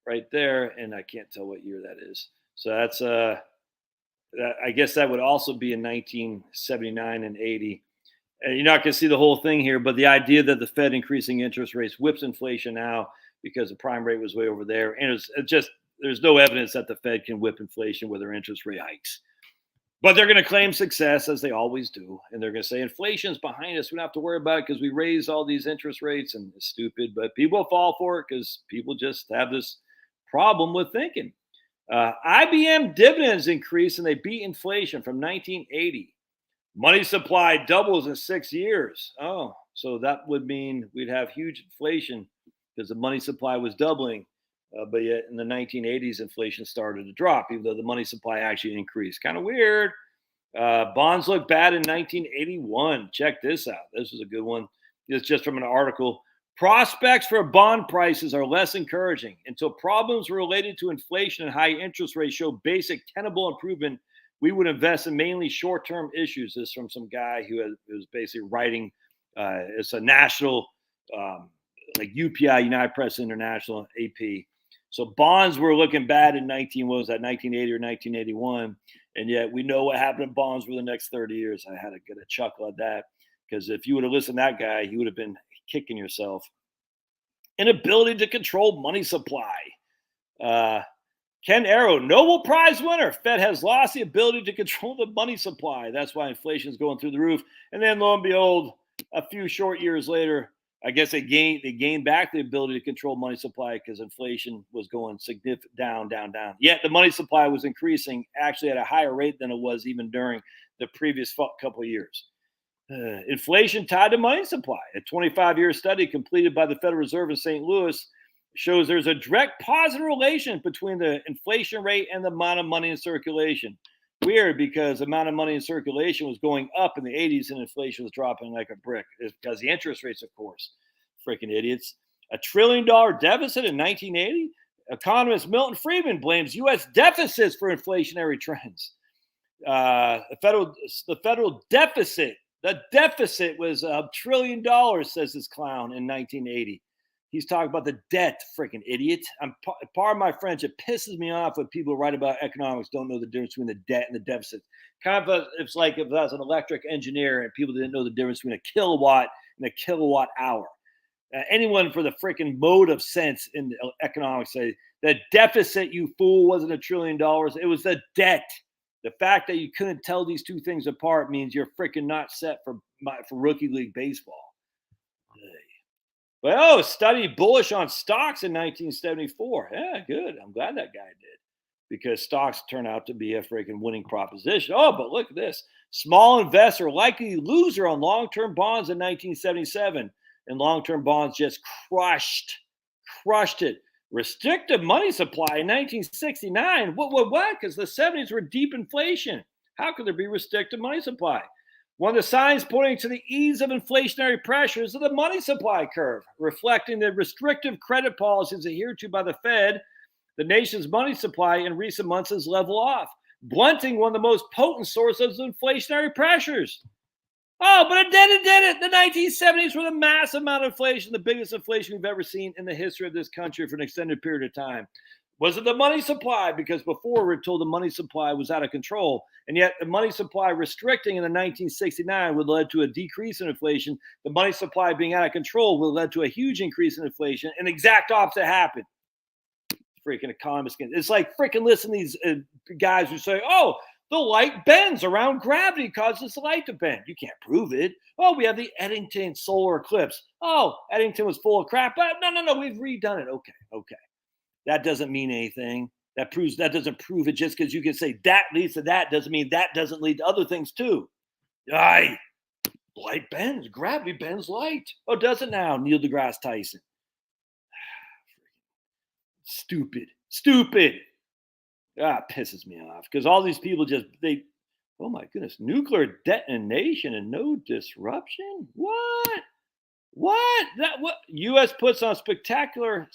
right there. And I can't tell what year that is. So that's I guess that would also be in 1979 and 80. And you're not going to see the whole thing here, but the idea that the Fed increasing interest rates whips inflation now because the prime rate was way over there. And it's just, there's no evidence that the Fed can whip inflation with their interest rate hikes. But they're going to claim success, as they always do. And they're going to say inflation's behind us. We don't have to worry about it because we raised all these interest rates, and it's stupid. But people fall for it because people just have this problem with thinking. IBM dividends increase and they beat inflation from 1980. Money supply doubles in 6 years. Oh, so that would mean we'd have huge inflation because the money supply was doubling. But yet in the 1980s, inflation started to drop, even though the money supply actually increased. Kind of weird. Bonds look bad in 1981. Check this out. This is a good one. It's just from an article. Prospects for bond prices are less encouraging. Until problems related to inflation and high interest rates show basic tenable improvement, we would invest in mainly short-term issues. This is from some guy who was basically writing. It's a national, like UPI, United Press International, AP. So bonds were looking bad in 1980 or 1981. And yet we know what happened to bonds for the next 30 years. I had to get a chuckle at that because if you would have listened to that guy, you would have been kicking yourself. Inability to control money supply. Ken Arrow, Nobel Prize winner. Fed has lost the ability to control the money supply. That's why inflation is going through the roof. And then lo and behold, a few short years later, I guess they gained back the ability to control money supply because inflation was going significant down. Yet the money supply was increasing actually at a higher rate than it was even during the previous couple of years. Inflation tied to money supply. A 25-year study completed by the Federal Reserve in St. Louis shows there's a direct positive relation between the inflation rate and the amount of money in circulation. Weird, because the amount of money in circulation was going up in the 80s and inflation was dropping like a brick. It's because the interest rates, of course. Freaking idiots. $1 trillion deficit in 1980? Economist Milton Friedman blames U.S. deficits for inflationary trends. The federal deficit, the deficit was $1 trillion, says this clown, in 1980. He's talking about the debt, freaking idiot. Pardon my French. It pisses me off when people write about economics don't know the difference between the debt and the deficit. It's like if I was an electric engineer and people didn't know the difference between a kilowatt and a kilowatt hour. Anyone for the freaking mode of sense in economics say the deficit, you fool, wasn't $1 trillion. It was the debt. The fact that you couldn't tell these two things apart means you're freaking not set for rookie league baseball. Well, study bullish on stocks in 1974. Yeah, good. I'm glad that guy did because stocks turn out to be a freaking winning proposition. Oh, but look at this. Small investor likely loser on long-term bonds in 1977. And long-term bonds just crushed crushed it. Restrictive money supply in 1969. What? Because the 70s were deep inflation. How could there be restrictive money supply? One of the signs pointing to the ease of inflationary pressures of the money supply curve, reflecting the restrictive credit policies adhered to by the Fed. The nation's money supply in recent months has leveled off, blunting one of the most potent sources of inflationary pressures. Oh, but it did it. The 1970s were the massive amount of inflation, the biggest inflation we've ever seen in the history of this country for an extended period of time. Was it the money supply? Because before we were told the money supply was out of control. And yet the money supply restricting in the 1969 would have led to a decrease in inflation. The money supply being out of control would have led to a huge increase in inflation. And the exact opposite happened. Freaking economists. It's like freaking listen to these guys who say, oh, the light bends around gravity, causes the light to bend. You can't prove it. Oh, we have the Eddington solar eclipse. Oh, Eddington was full of crap. No, we've redone it. Okay. That doesn't mean anything. That doesn't prove it. Just because you can say that leads to that doesn't mean that doesn't lead to other things too. Light bends. Gravity bends light. Oh, does it now? Neil deGrasse Tyson. Stupid. It pisses me off because all these people oh my goodness, nuclear detonation and no disruption? What? What? U.S. puts on spectacular.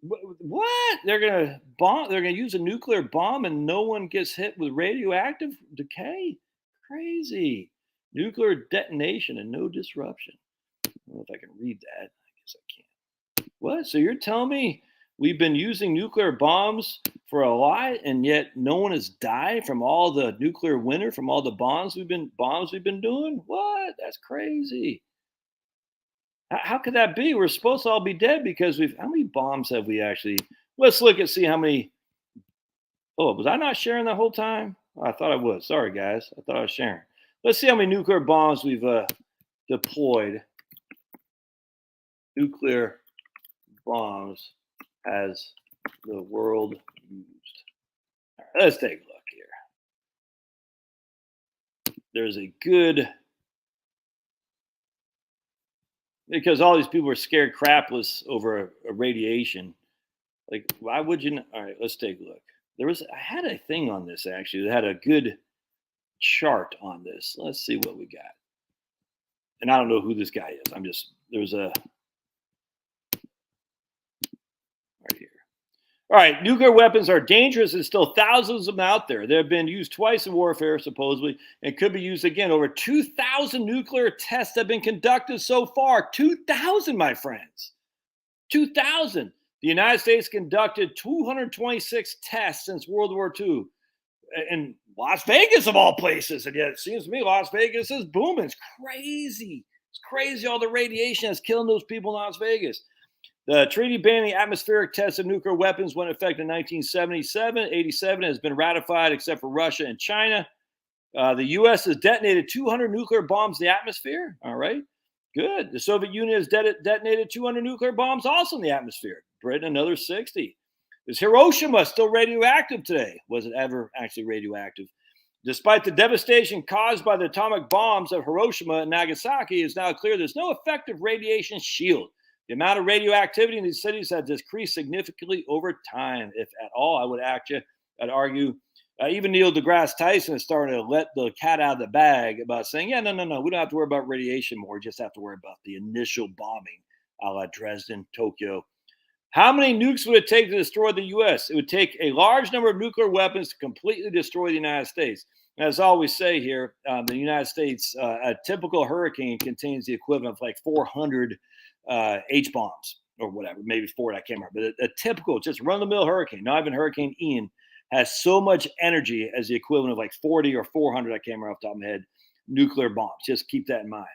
What? They're gonna use a nuclear bomb and no one gets hit with radioactive decay? Crazy. Nuclear detonation and no disruption. I don't know if I can read that. I guess I can't. What? So you're telling me we've been using nuclear bombs for a lot, and yet no one has died from all the nuclear winter, from all the bombs we've been doing? What? That's crazy. How could that be? We're supposed to all be dead because how many bombs have we actually? Let's look and see how many. Oh, was I not sharing the whole time? Oh, I thought I was. Sorry, guys. I thought I was sharing. Let's see how many nuclear bombs we've deployed. Nuclear bombs has the world used? All right, let's take a look here. There's a good, because all these people are scared crapless over a radiation. Like, why would you? All right, let's take a look. I had a thing on this actually that had a good chart on this. Let's see what we got. And I don't know who this guy is. There's a right here. All right, nuclear weapons are dangerous. There's still thousands of them out there. They've been used twice in warfare, supposedly, and could be used again. Over 2,000 nuclear tests have been conducted so far. 2,000, my friends. 2,000. The United States conducted 226 tests since World War II. In Las Vegas, of all places. And yet it seems to me Las Vegas is booming. It's crazy. It's crazy all the radiation that's killing those people in Las Vegas. The treaty banning atmospheric tests of nuclear weapons went into effect in 1977. 87 has been ratified except for Russia and China. The U.S. has detonated 200 nuclear bombs in the atmosphere. All right, good. The Soviet Union has detonated 200 nuclear bombs also in the atmosphere. Britain, another 60. Is Hiroshima still radioactive today? Was it ever actually radioactive? Despite the devastation caused by the atomic bombs of Hiroshima and Nagasaki, it's now clear there's no effective radiation shield. The amount of radioactivity in these cities has decreased significantly over time, if at all. I'd argue. Even Neil deGrasse Tyson is starting to let the cat out of the bag about saying, yeah, no. We don't have to worry about radiation more. We just have to worry about the initial bombing, a la Dresden, Tokyo. How many nukes would it take to destroy the U.S.? It would take a large number of nuclear weapons to completely destroy the United States. And as I always say here, the United States, a typical hurricane contains the equivalent of like 400 H-bombs or whatever, maybe 4, I can't remember. But a typical, just run-of-the-mill hurricane, not even Hurricane Ian, has so much energy as the equivalent of like 40 or 400, I can't remember off the top of my head, nuclear bombs. Just keep that in mind.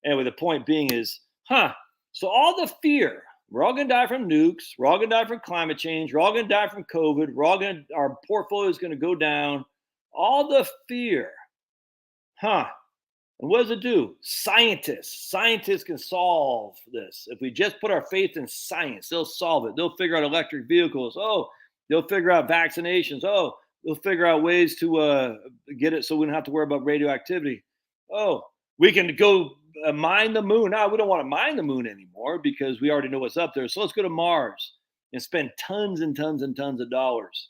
Anyway, the point being is, so all the fear, we're all going to die from nukes. We're all going to die from climate change. We're all going to die from COVID. Our portfolio is going to go down. All the fear. And what does it do? Scientists can solve this. If we just put our faith in science, they'll solve it. They'll figure out electric vehicles. Oh, they'll figure out vaccinations. Oh, they'll figure out ways to get it so we don't have to worry about radioactivity. Oh, we can go mine the moon. No, we don't want to mine the moon anymore because we already know what's up there. So let's go to Mars and spend tons and tons and tons of dollars.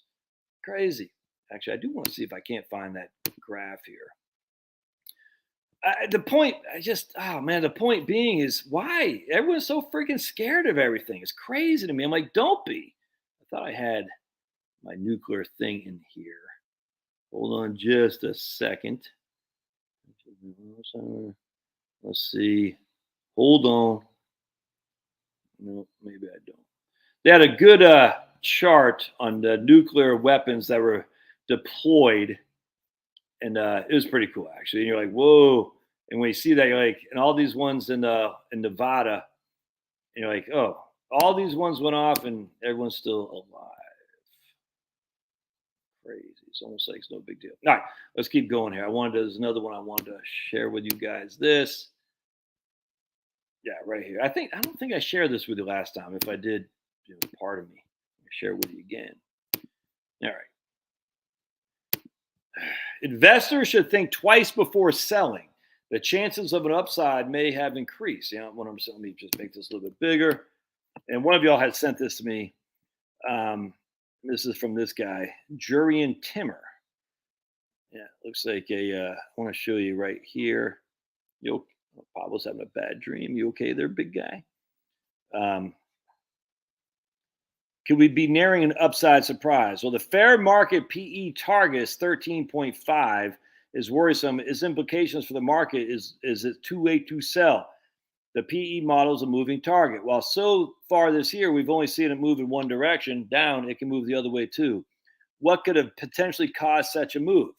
Crazy. Actually, I do want to see if I can't find that graph here. The point, oh man, the point being is why everyone's so freaking scared of everything. It's crazy to me. I'm like, don't be. I thought I had my nuclear thing in here. Hold on just a second. Let's see. Hold on. No, maybe I don't. They had a good chart on the nuclear weapons that were deployed, and it was pretty cool actually. And you're like, whoa! And when you see that, you're like, and all these ones in Nevada, and you're like, oh, all these ones went off, and everyone's still alive. Crazy. It's almost like it's no big deal. All right, let's keep going here. There's another one I wanted to share with you guys. This. Yeah, right here. I don't think I shared this with you last time. If I did, pardon me. I'll share it with you again. All right. Investors should think twice before selling. The chances of an upside may have increased. Let me just make this a little bit bigger. And one of y'all had sent this to me. This is from this guy, Jurian Timmer. Yeah, looks like I want to show you right here. Pablo's having a bad dream. You okay there, big guy? Could we be nearing an upside surprise? Well, the fair market PE target is 13.5 is worrisome. Its implications for the market is it too late to sell? The PE model is a moving target. While so far this year, we've only seen it move in one direction, down, it can move the other way too. What could have potentially caused such a move?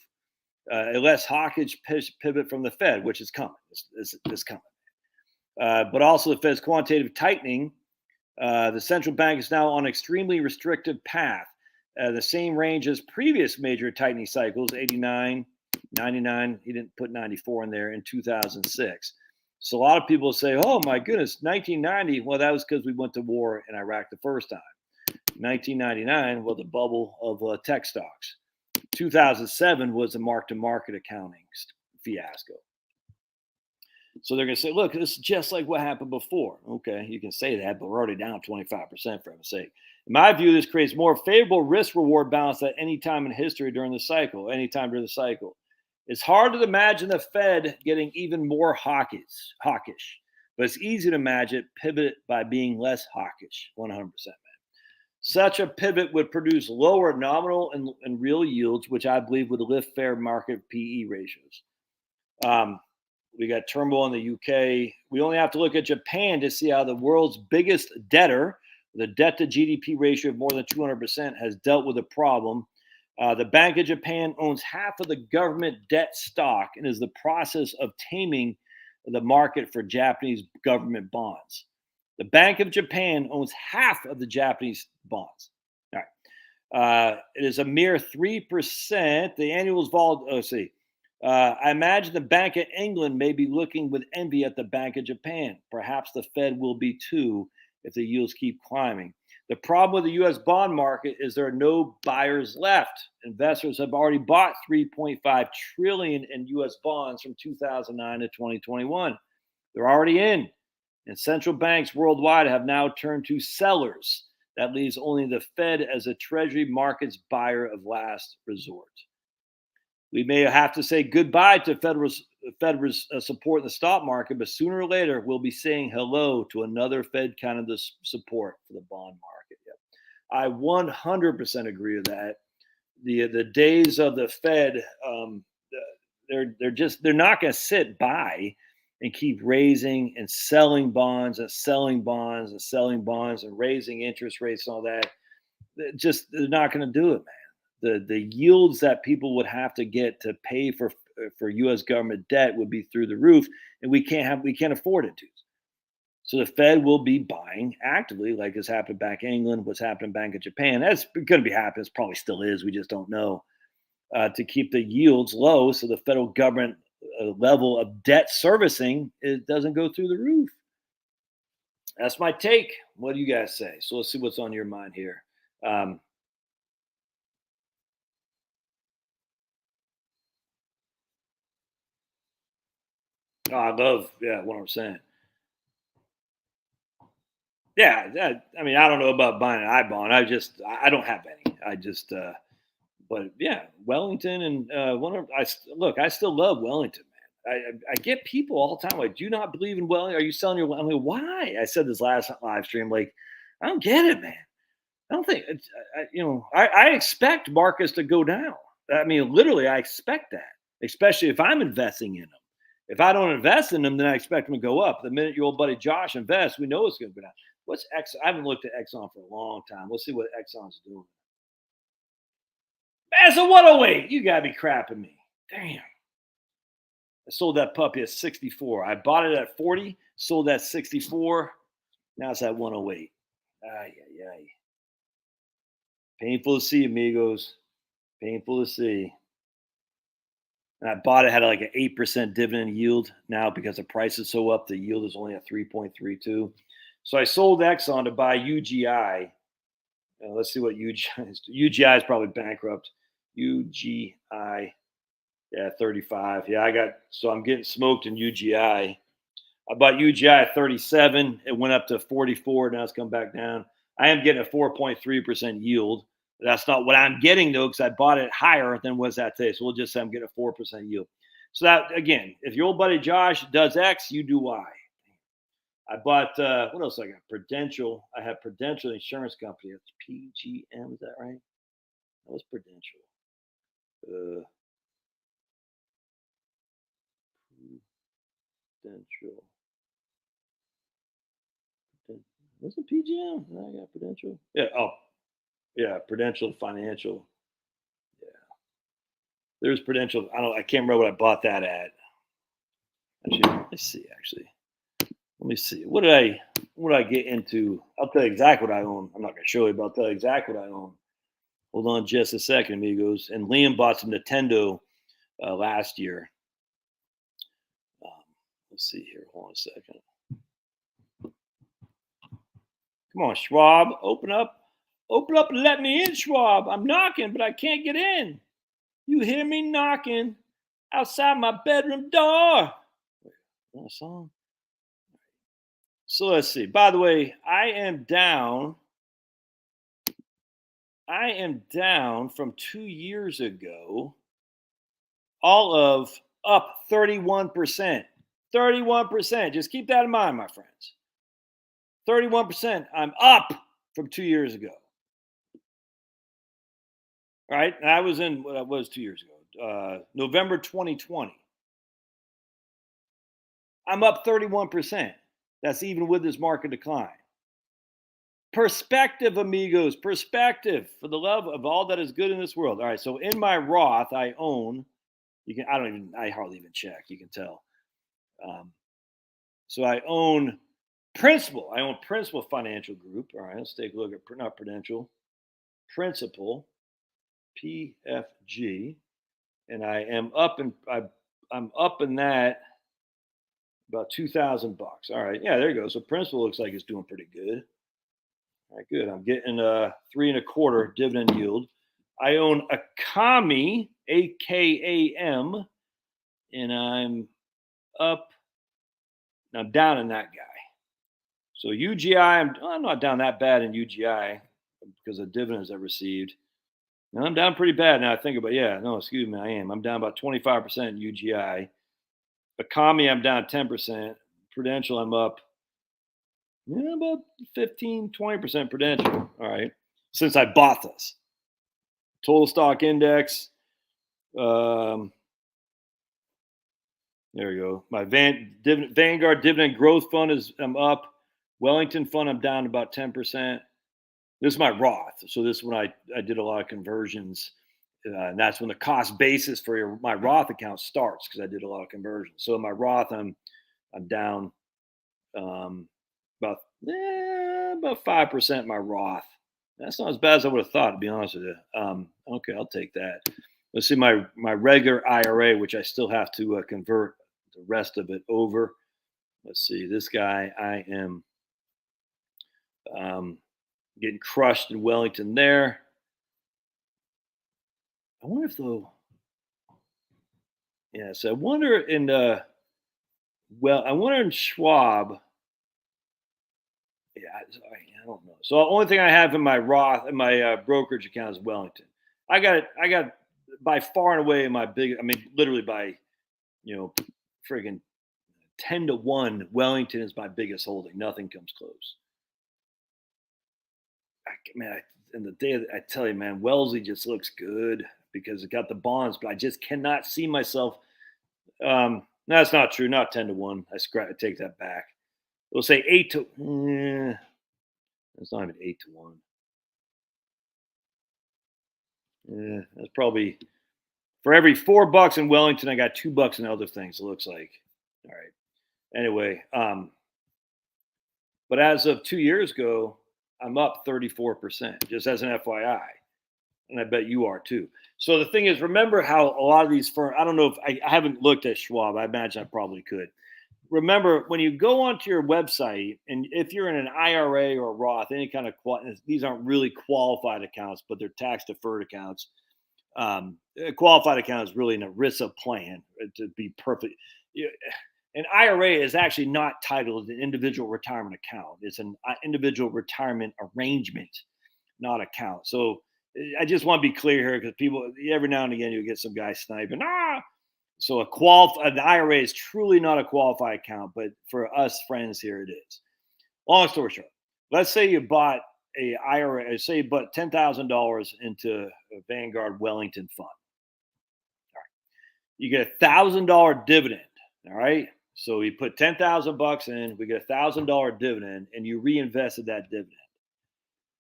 A less hawkish pivot from the Fed, which is coming. It's coming. But also the Fed's quantitative tightening. The central bank is now on an extremely restrictive path. The same range as previous major tightening cycles, 89, 99. He didn't put 94 in there in 2006. So a lot of people say, oh my goodness, 1990. Well, that was because we went to war in Iraq the first time. 1999, well, the bubble of tech stocks. 2007 was a mark-to-market accounting fiasco. So they're going to say, look, this is just like what happened before. Okay, you can say that, but we're already down 25% for heaven's sake. In my view, this creates more favorable risk-reward balance at any time in history during the cycle, anytime during the cycle. It's hard to imagine the Fed getting even more hawkish, but it's easy to imagine pivot by being less hawkish, 100%. Such a pivot would produce lower nominal and real yields, which I believe would lift fair market PE ratios. We got turmoil in the UK. We only have to look at Japan to see how the world's biggest debtor, with a debt to GDP ratio of more than 200%, has dealt with the problem. The Bank of Japan owns half of the government debt stock and is the process of taming the market for Japanese government bonds. The Bank of Japan owns half of the Japanese bonds. All right. It is a mere 3%. The annual volatility. I imagine the Bank of England may be looking with envy at the Bank of Japan. Perhaps the Fed will be too if the yields keep climbing. The problem with the U.S. bond market is there are no buyers left. Investors have already bought $3.5 trillion in U.S. bonds from 2009 to 2021. They're already in. And central banks worldwide have now turned to sellers. That leaves only the Fed as a treasury markets buyer of last resort. We may have to say goodbye to Fed support in the stock market, but sooner or later we'll be saying hello to another Fed kind of support for the bond market. Yep. I 100% agree with that. The days of the Fed, they're not going to sit by and keep raising and selling bonds and selling bonds and selling bonds and raising interest rates and all that. They're not going to do it, man. The yields that people would have to get to pay for U.S. government debt would be through the roof, and we can't afford it to. So the Fed will be buying actively, like has happened back in England, what's happened Bank of Japan. That's going to be happening. It probably still is. We just don't know. To keep the yields low, so the federal government level of debt servicing it doesn't go through the roof. That's my take. What do you guys say? So let's see what's on your mind here. Oh, I love, yeah, 100%. Yeah, I mean, I don't know about buying an I bond. I don't have any. But yeah, Wellington and one of look, I still love Wellington, man. I get people all the time like, do you not believe in Wellington? Are you selling your? I'm like, why? I said this last live stream, like, I don't get it, man. I don't think I expect markets to go down. I mean, literally, I expect that, especially if I'm investing in them. If I don't invest in them, then I expect them to go up. The minute your old buddy Josh invests, we know it's going to go down. What's X? I haven't looked at Exxon for a long time. Let's see what Exxon's doing. That's a 108. You gotta be crapping me. Damn. I sold that puppy at 64. I bought it at 40, sold at 64. Now it's at 108. Ay, ay, ay. Painful to see, amigos. Painful to see. And I bought it, had like an 8% dividend yield. Now, because the price is so up, the yield is only at 3.32. So I sold Exxon to buy UGI. Let's see what UGI is. UGI is probably bankrupt. UGI, yeah, 35. Yeah, so I'm getting smoked in UGI. I bought UGI at 37. It went up to 44. Now it's come back down. I am getting a 4.3% yield. That's not what I'm getting, though, because I bought it higher than was that today. So we'll just say I'm getting a 4% yield. So that, again, if your old buddy Josh does X, you do Y. I bought, what else I got? Prudential. I have Prudential Insurance Company. It's PGM. Is that right? That was Prudential. Prudential. Was it PGM? No, I got Prudential. Yeah. Oh, yeah. Prudential Financial. Yeah. There's Prudential. I can't remember what I bought that at. Actually, let's see. Let me see. What did I get into? I'll tell you exactly what I own. I'm not going to show you, but I'll tell you exactly what I own. Hold on just a second, amigos. And Liam bought some Nintendo last year. Let's see here. Hold on a second. Come on, Schwab. Open up. Open up and let me in, Schwab. I'm knocking, but I can't get in. You hear me knocking outside my bedroom door. That song? So let's see. By the way, I am down from 2 years ago, all of up 31%. 31%. Just keep that in mind, my friends. 31%. I'm up from 2 years ago. All right. And I was in what was 2 years ago, November 2020. I'm up 31%. That's even with this market decline. Perspective, amigos, perspective, for the love of all that is good in this world. All right, so in my Roth, I own, I hardly even check, you can tell. So I own Principal. I own Principal Financial Group. All right, let's take a look at, not Prudential, Principal, PFG. And I'm up in that about $2,000. All right, yeah, there you go. So Principal looks like it's doing pretty good. All right, good. I'm getting a 3.25 dividend yield. I own Akami, AKAM, and I'm up. I'm down in that guy. So UGI, I'm not down that bad in UGI because of dividends I received. Now I'm down pretty bad now. I think about, excuse me, I am. I'm down about 25% in UGI. Akami, I'm down 10%. Prudential, I'm up about 15, 20% Prudential. All right. Since I bought this. Total stock index. There we go. My Vanguard Dividend Growth Fund I'm up. Wellington Fund, I'm down about 10%. This is my Roth. So this is when I did a lot of conversions. And that's when the cost basis for my Roth account starts, because I did a lot of conversions. So in my Roth, I'm down about 5% in my Roth. That's not as bad as I would have thought, to be honest with you. Okay, I'll take that. Let's see my regular IRA, which I still have to convert the rest of it over. Let's see, this guy, I am getting crushed in Wellington there. I wonder if so I wonder in Well, I wonder in Schwab. Yeah, I don't know. So the only thing I have in my Roth in my brokerage account is Wellington. I got by far and away my big. I mean, literally by friggin' 10 to 1. Wellington is my biggest holding. Nothing comes close. In the day I tell you, man, Wellesley just looks good because it got the bonds, but I just cannot see myself. That's not true. Not 10 to 1. I take that back. We'll say 8 to. It's not even 8 to 1. Yeah, that's probably for every $4 in Wellington, I got $2 in other things. It looks like. All right. Anyway, but as of 2 years ago, I'm up 34%, just as an FYI. And I bet you are too. So the thing is, remember how a lot of these firms, I don't know if I haven't looked at Schwab. I imagine I probably could. Remember, when you go onto your website, and if you're in an IRA or a Roth, any kind of, these aren't really qualified accounts, but they're tax deferred accounts. A qualified account is really an ERISA plan, to be perfect. An IRA is actually not titled an individual retirement account. It's an individual retirement arrangement, not account. So I just want to be clear here because people every now and again you get some guy sniping. So an IRA is truly not a qualified account, but for us friends here it is. Long story short, let's say you bought a IRA, say you put $10,000 into a Vanguard Wellington fund. All right. You get $1,000 dividend. All right. So you put $10,000 in, we get $1,000 dividend, and you reinvested that dividend.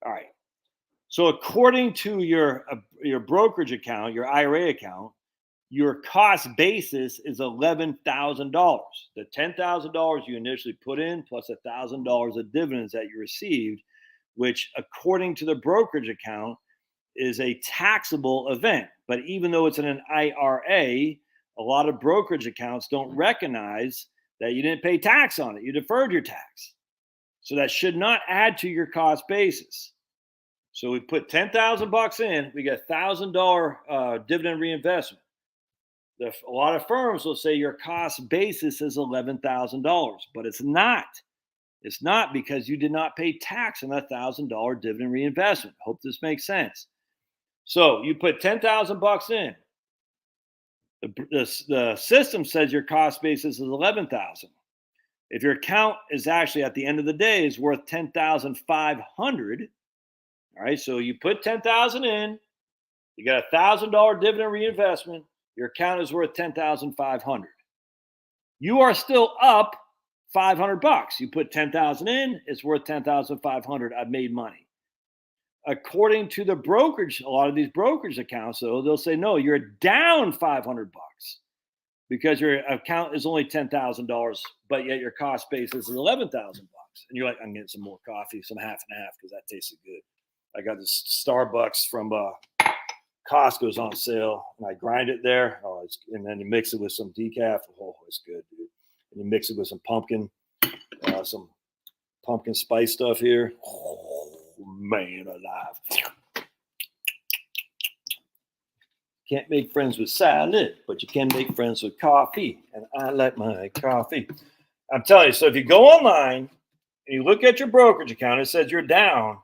All right. So according to your brokerage account, your IRA account, your cost basis is $11,000. The $10,000 you initially put in plus $1,000 of dividends that you received, which according to the brokerage account is a taxable event. But even though it's in an IRA, a lot of brokerage accounts don't recognize that you didn't pay tax on it. You deferred your tax. So that should not add to your cost basis. So we put $10,000 in, we get $1,000 dividend reinvestment. A lot of firms will say your cost basis is $11,000, but it's not. It's not because you did not pay tax on that $1,000 dividend reinvestment. Hope this makes sense. So you put $10,000 in. The system says your cost basis is $11,000. If your account is actually at the end of the day is worth $10,500, all right. So you put $10,000 in, you got $1,000 dividend reinvestment. Your account is worth $10,500. You are still up $500. You put $10,000 in, it's worth $10,500. I've made money. According to the brokerage, a lot of these brokerage accounts, though, they'll say, no, you're down $500 because your account is only $10,000, but yet your cost basis is $11,000. And you're like, I'm getting some more coffee, some half and half, because that tasted good. I got this Starbucks from Costco's on sale, and I grind it there. And then you mix it with some decaf. Oh, it's good, dude. And you mix it with some pumpkin spice stuff here. Oh, man alive. Can't make friends with salad, but you can make friends with coffee. And I like my coffee. I'm telling you, so if you go online and you look at your brokerage account, it says you're down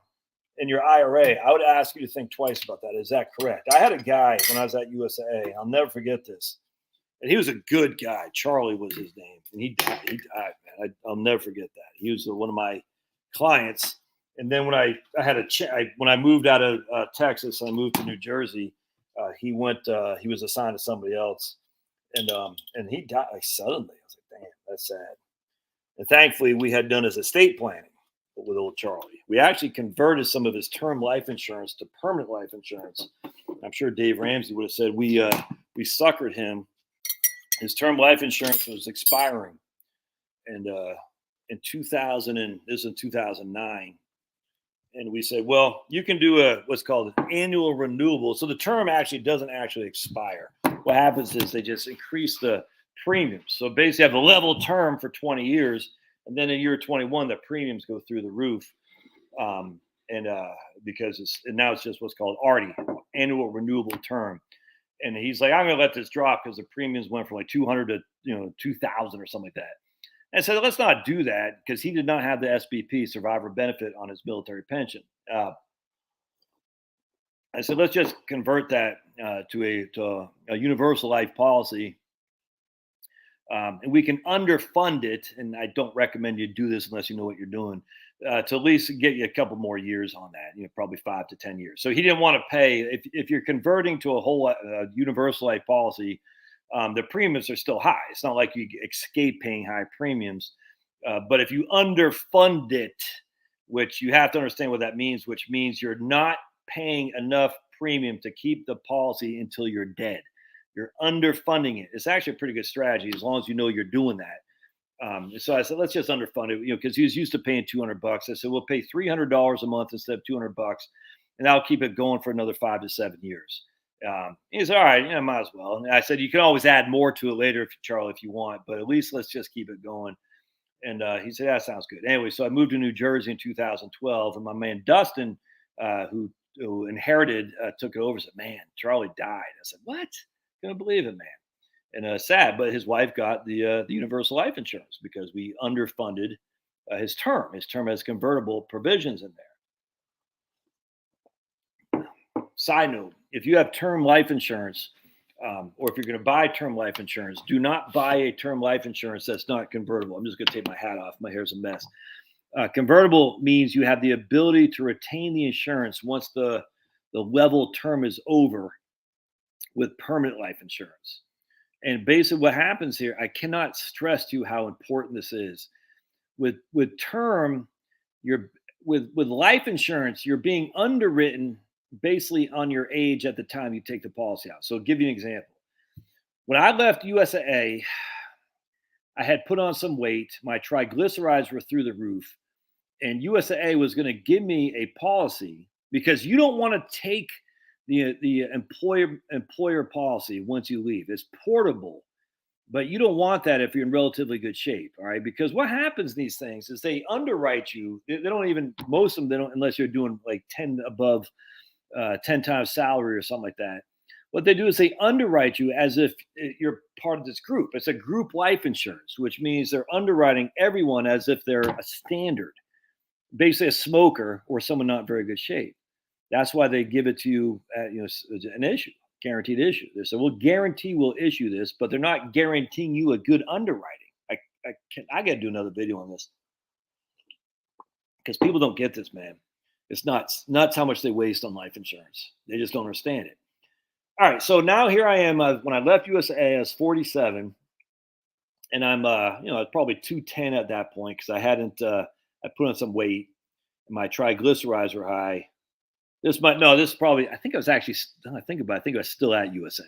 in your IRA. I would ask you to think twice about that. Is that correct? I had a guy when I was at USAA. I'll never forget this. And he was a good guy. Charlie was his name. And he died, man. I'll never forget that. He was one of my clients. And then when I had when I moved out of Texas and I moved to New Jersey, he was assigned to somebody else. And he died like suddenly. I was like, damn, that's sad. And thankfully we had done his estate planning with old Charlie. We actually converted some of his term life insurance to permanent life insurance. I'm sure Dave Ramsey would have said we suckered him. His term life insurance was expiring, and in 2009, and we said, well, you can do what's called an annual renewable. So the term actually doesn't actually expire. What happens is they just increase the premiums. So basically, you have a level term for 20 years. And then in year 21, the premiums go through the roof, because now it's just what's called ARTI, annual renewable term. And he's like, I'm going to let this drop because the premiums went from like 200 to 2,000 or something like that. And so let's not do that because he did not have the SBP survivor benefit on his military pension. I said, let's just convert that to a universal life policy. And we can underfund it. And I don't recommend you do this unless you know what you're doing, to at least get you a couple more years on that, probably 5 to 10 years. So he didn't want to pay. If you're converting to a whole universal life policy, the premiums are still high. It's not like you escape paying high premiums. But if you underfund it, which you have to understand what that means, which means you're not paying enough premium to keep the policy until you're dead. You're underfunding it. It's actually a pretty good strategy as long as you know you're doing that. So I said, let's just underfund it, because he was used to paying $200. I said, we'll pay $300 a month instead of $200, and I'll keep it going for another 5 to 7 years. He said, all right, yeah, might as well. And I said, you can always add more to it later, Charlie, if you want, but at least let's just keep it going. And he said, that sounds good. Anyway, so I moved to New Jersey in 2012, and my man Dustin, who inherited, took it over, said, man, Charlie died. I said, what? Couldn't believe it, man. And sad, but his wife got the universal life insurance because we underfunded his term. His term has convertible provisions in there. Side note, if you have term life insurance, or if you're going to buy term life insurance, do not buy a term life insurance that's not convertible. I'm just going to take my hat off. My hair's a mess. Convertible means you have the ability to retain the insurance once the level term is over with permanent life insurance. And basically what happens here, I cannot stress to you how important this is. With term, with life insurance, you're being underwritten basically on your age at the time you take the policy out. So I'll give you an example. When I left USAA, I had put on some weight. My triglycerides were through the roof. And USAA was going to give me a policy, because you don't want to take the employer policy once you leave. It's portable, but you don't want that if you're in relatively good shape. All right, because what happens in these things is they underwrite you. They don't even, most of them, they don't, unless you're doing like 10 above 10 times salary or something like that. What they do is they underwrite you as if you're part of this group. It's a group life insurance, which means they're underwriting everyone as if they're a standard, basically a smoker or someone not in very good shape. That's why they give it to you at, an issue, guaranteed issue. They say, we'll guarantee we'll issue this, but they're not guaranteeing you a good underwriting. I got to do another video on this because people don't get this, man. It's nuts how much they waste on life insurance. They just don't understand it. All right, so now here I am. When I left USA, I was 47, and I'm, I was probably 210 at that point because I hadn't, I put on some weight. And my triglycerides were high. This is probably, I think I was actually, I think I was still at USA.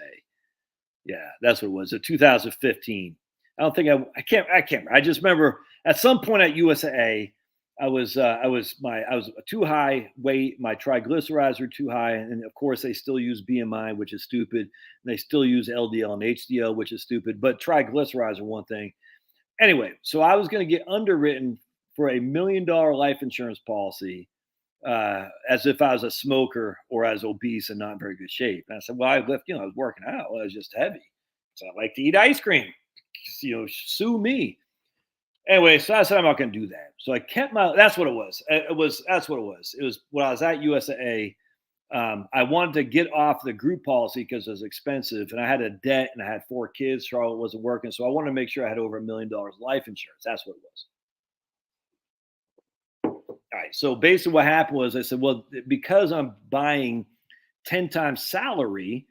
Yeah, that's what it was. 2015. I don't think I can't. I just remember at some point at USA, I was too high weight. My triglycerides were too high, and of course they still use BMI, which is stupid. And they still use LDL and HDL, which is stupid. But triglycerides are one thing. Anyway, so I was going to get underwritten for $1 million life insurance policy, as if I was a smoker or I was obese and not in very good shape. And I said, well, I was working out. Well, I was just heavy. So I like to eat ice cream. Sue me. Anyway, so I said, I'm not going to do that. So I kept that's what it was. That's what it was. It was when I was at USAA. I wanted to get off the group policy because it was expensive, and I had a debt and I had 4 kids. Charlotte wasn't working. So I wanted to make sure I had over $1 million life insurance. That's what it was. All right. So basically what happened was I said, well, because I'm buying 10 times salary,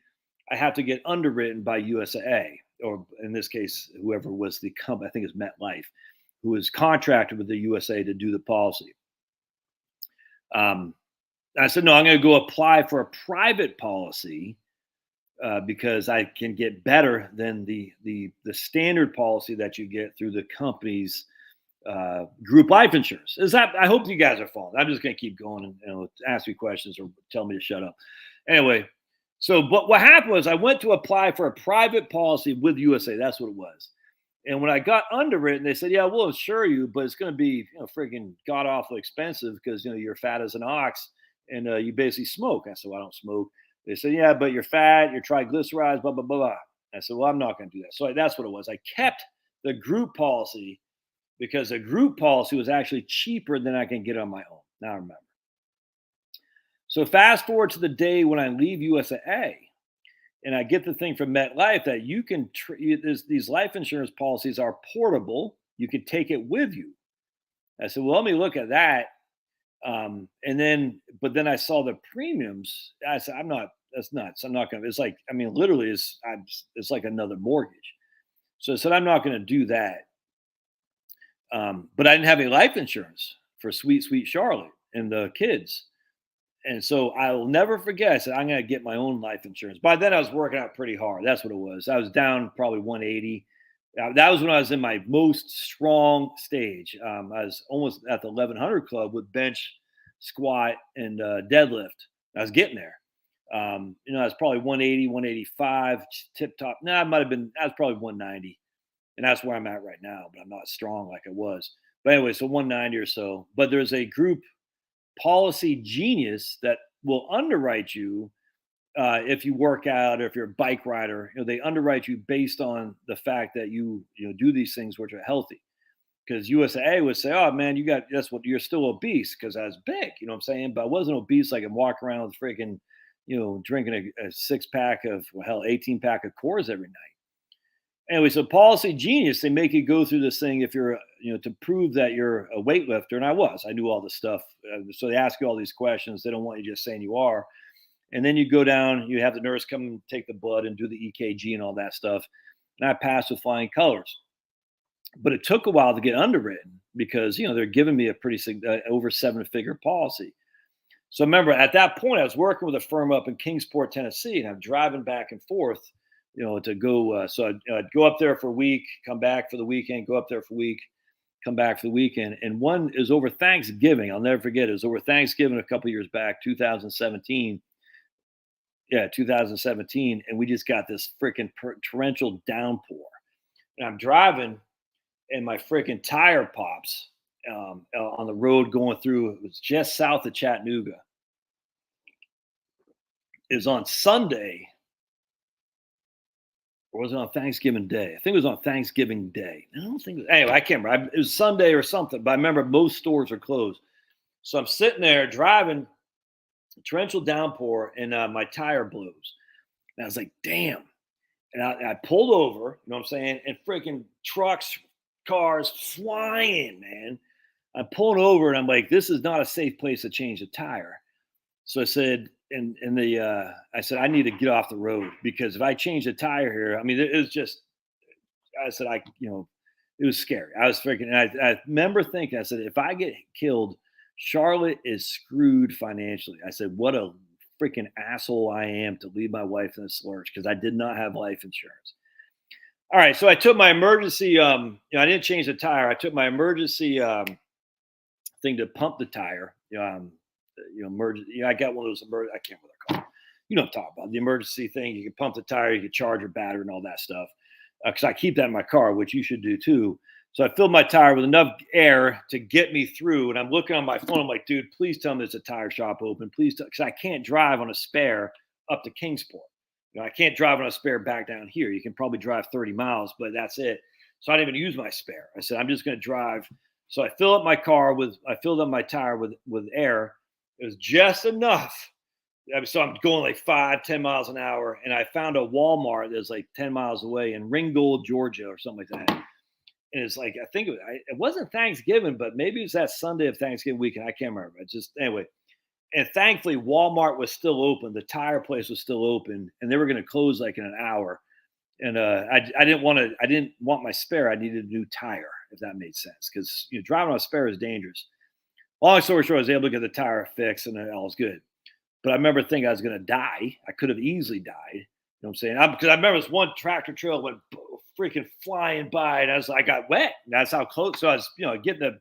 I have to get underwritten by USAA, or in this case, whoever was the company, I think it's MetLife, who was contracted with the USA to do the policy. I said, no, I'm going to go apply for a private policy because I can get better than the standard policy that you get through the company's group life insurance. I hope you guys are following. I'm just going to keep going and ask me questions or tell me to shut up. Anyway, but what happened was I went to apply for a private policy with USA. That's what it was. And when I got underwritten, they said, yeah, we'll insure you, but it's going to be freaking god awful expensive because you're fat as an ox and you basically smoke. I said, well, I don't smoke. They said, yeah, but you're fat, your triglycerides, blah blah blah blah. I said, well, I'm not going to do that. So that's what it was. I kept the group policy because a group policy was actually cheaper than I can get on my own. Now I remember. So fast forward to the day when I leave USAA, and I get the thing from MetLife that you can these life insurance policies are portable. You can take it with you. I said, well, let me look at that. But then I saw the premiums. I said, that's nuts. I'm not going to, it's like, I mean, literally it's like another mortgage. So I said, I'm not going to do that. But I didn't have any life insurance for sweet, sweet Charlotte and the kids. And so I will never forget. I said, I'm going to get my own life insurance. By then I was working out pretty hard. That's what it was. I was down probably 180. That was when I was in my most strong stage. I was almost at the 1100 club with bench, squat, and deadlift. I was getting there. I was probably 180, 185, tip top. No, I was probably 190. And that's where I'm at right now, but I'm not strong like I was. But anyway, so 190 or so. But there's a group policy genius that will underwrite you if you work out or if you're a bike rider. They underwrite you based on the fact that you do these things which are healthy. Because USAA would say, "Oh man, you're still obese," because I was big. You know what I'm saying? But I wasn't obese. I can walk around with freaking, drinking a 6-pack of 18-pack of Coors every night. Anyway, so policy genius, they make you go through this thing if you're, to prove that you're a weightlifter. And I knew all this stuff. So they ask you all these questions. They don't want you just saying you are. And then you go down, you have the nurse come and take the blood and do the EKG and all that stuff. And I passed with flying colors. But it took a while to get underwritten because, they're giving me a pretty over 7-figure policy. So remember, at that point, I was working with a firm up in Kingsport, Tennessee, and I'm driving back and forth to go. So I'd go up there for a week, come back for the weekend, go up there for a week, come back for the weekend. And one is over Thanksgiving. I'll never forget. It was over Thanksgiving a couple of years back, 2017. Yeah, 2017. And we just got this freaking torrential downpour. And I'm driving and my freaking tire pops on the road going through. It was just south of Chattanooga. It was on Sunday. Or was it on Thanksgiving Day? I think it was on Thanksgiving Day. I don't think. Anyway, I can't remember. It was Sunday or something. But I remember most stores are closed. So I'm sitting there driving, torrential downpour, and my tire blows. And I was like, "Damn!" And I pulled over. You know what I'm saying? And freaking trucks, cars flying, man. I'm pulling over, and I'm like, "This is not a safe place to change a tire." So I said, I said, I need to get off the road because if I change the tire here, I mean, it was just, I said, it was scary. I was freaking, I remember thinking, I said, if I get killed, Charlotte is screwed financially. I said, what a freaking asshole I am to leave my wife in this lurch because I did not have life insurance. All right. So I took my emergency, I didn't change the tire. I took my emergency thing to pump the tire. Emergency. I got one of those I can't remember what they're called. You know what I'm talking about. The emergency thing. You can pump the tire, you can charge your battery and all that stuff. Because I keep that in my car, which you should do too. So I filled my tire with enough air to get me through. And I'm looking on my phone. I'm like, dude, please tell me there's a tire shop open. Please, because I can't drive on a spare up to Kingsport. I can't drive on a spare back down here. You can probably drive 30 miles, but that's it. So I didn't even use my spare. I said, I'm just going to drive. So I filled up my tire with air. It was just enough. So I'm going like 5-10 miles an hour. And I found a Walmart that's like 10 miles away in Ringgold, Georgia or something like that. And it's like, I think it wasn't Thanksgiving, but maybe it was that Sunday of Thanksgiving weekend. I can't remember. Anyway. And thankfully, Walmart was still open. The tire place was still open. And they were going to close like in an hour. And I didn't want my spare. I needed a new tire, if that made sense. Because driving on a spare is dangerous. Long story short, I was able to get the tire fixed and all was good. But I remember thinking I was going to die. I could have easily died. You know what I'm saying? Because I remember this one tractor trailer went freaking flying by, and I got wet. And that's how close. So I was, getting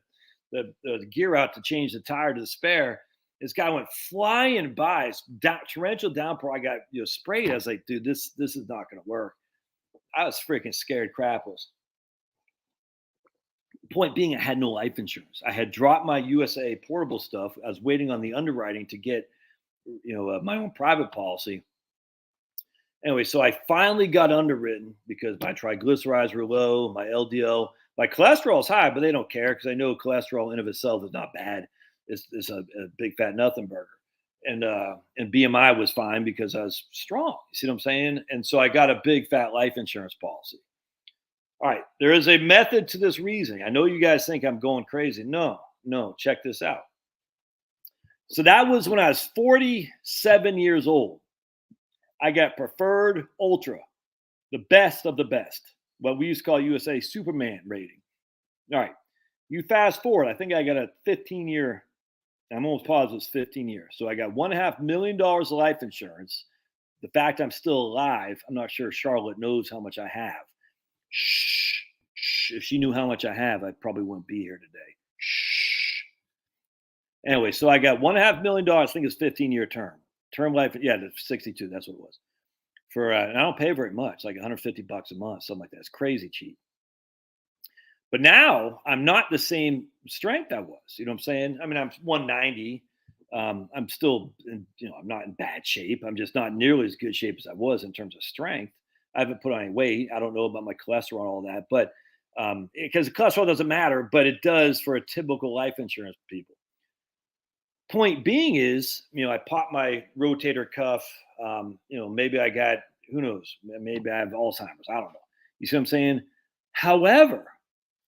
the gear out to change the tire to the spare. This guy went flying by. Torrential downpour. I got sprayed. I was like, dude, this is not going to work. I was freaking scared crapless. Point being, I had no life insurance. I had dropped my USA portable stuff. I was waiting on the underwriting to get, my own private policy. Anyway, so I finally got underwritten because my triglycerides were low, my LDL My cholesterol is high, but they don't care because I know cholesterol in of itself is not bad. It's a big fat nothing burger. And BMI was fine because I was strong. You see what I'm saying? And so I got a big fat life insurance policy. All right, there is a method to this reasoning. I know you guys think I'm going crazy. No, check this out. So that was when I was 47 years old. I got preferred ultra, the best of the best, what we used to call USA Superman rating. All right, you fast forward. I think I got a 15-year. I'm almost positive it's 15 years. So I got $1.5 million of life insurance. The fact I'm still alive, I'm not sure Charlotte knows how much I have. Shh. If she knew how much I have, I probably wouldn't be here today. Shh. Anyway, so I got $1.5 million. I think it's 15-year term. Term life, yeah, 62. That's what it was. For and I don't pay very much, like $150 a month, something like that. It's crazy cheap. But now I'm not the same strength I was. You know what I'm saying? I mean, I'm 190. I'm still, I'm not in bad shape. I'm just not nearly as good shape as I was in terms of strength. I haven't put on any weight. I don't know about my cholesterol and all that, but because the cholesterol doesn't matter, but it does for a typical life insurance people. Point being is, I popped my rotator cuff. Maybe I got, who knows, maybe I have Alzheimer's. I don't know. You see what I'm saying? However,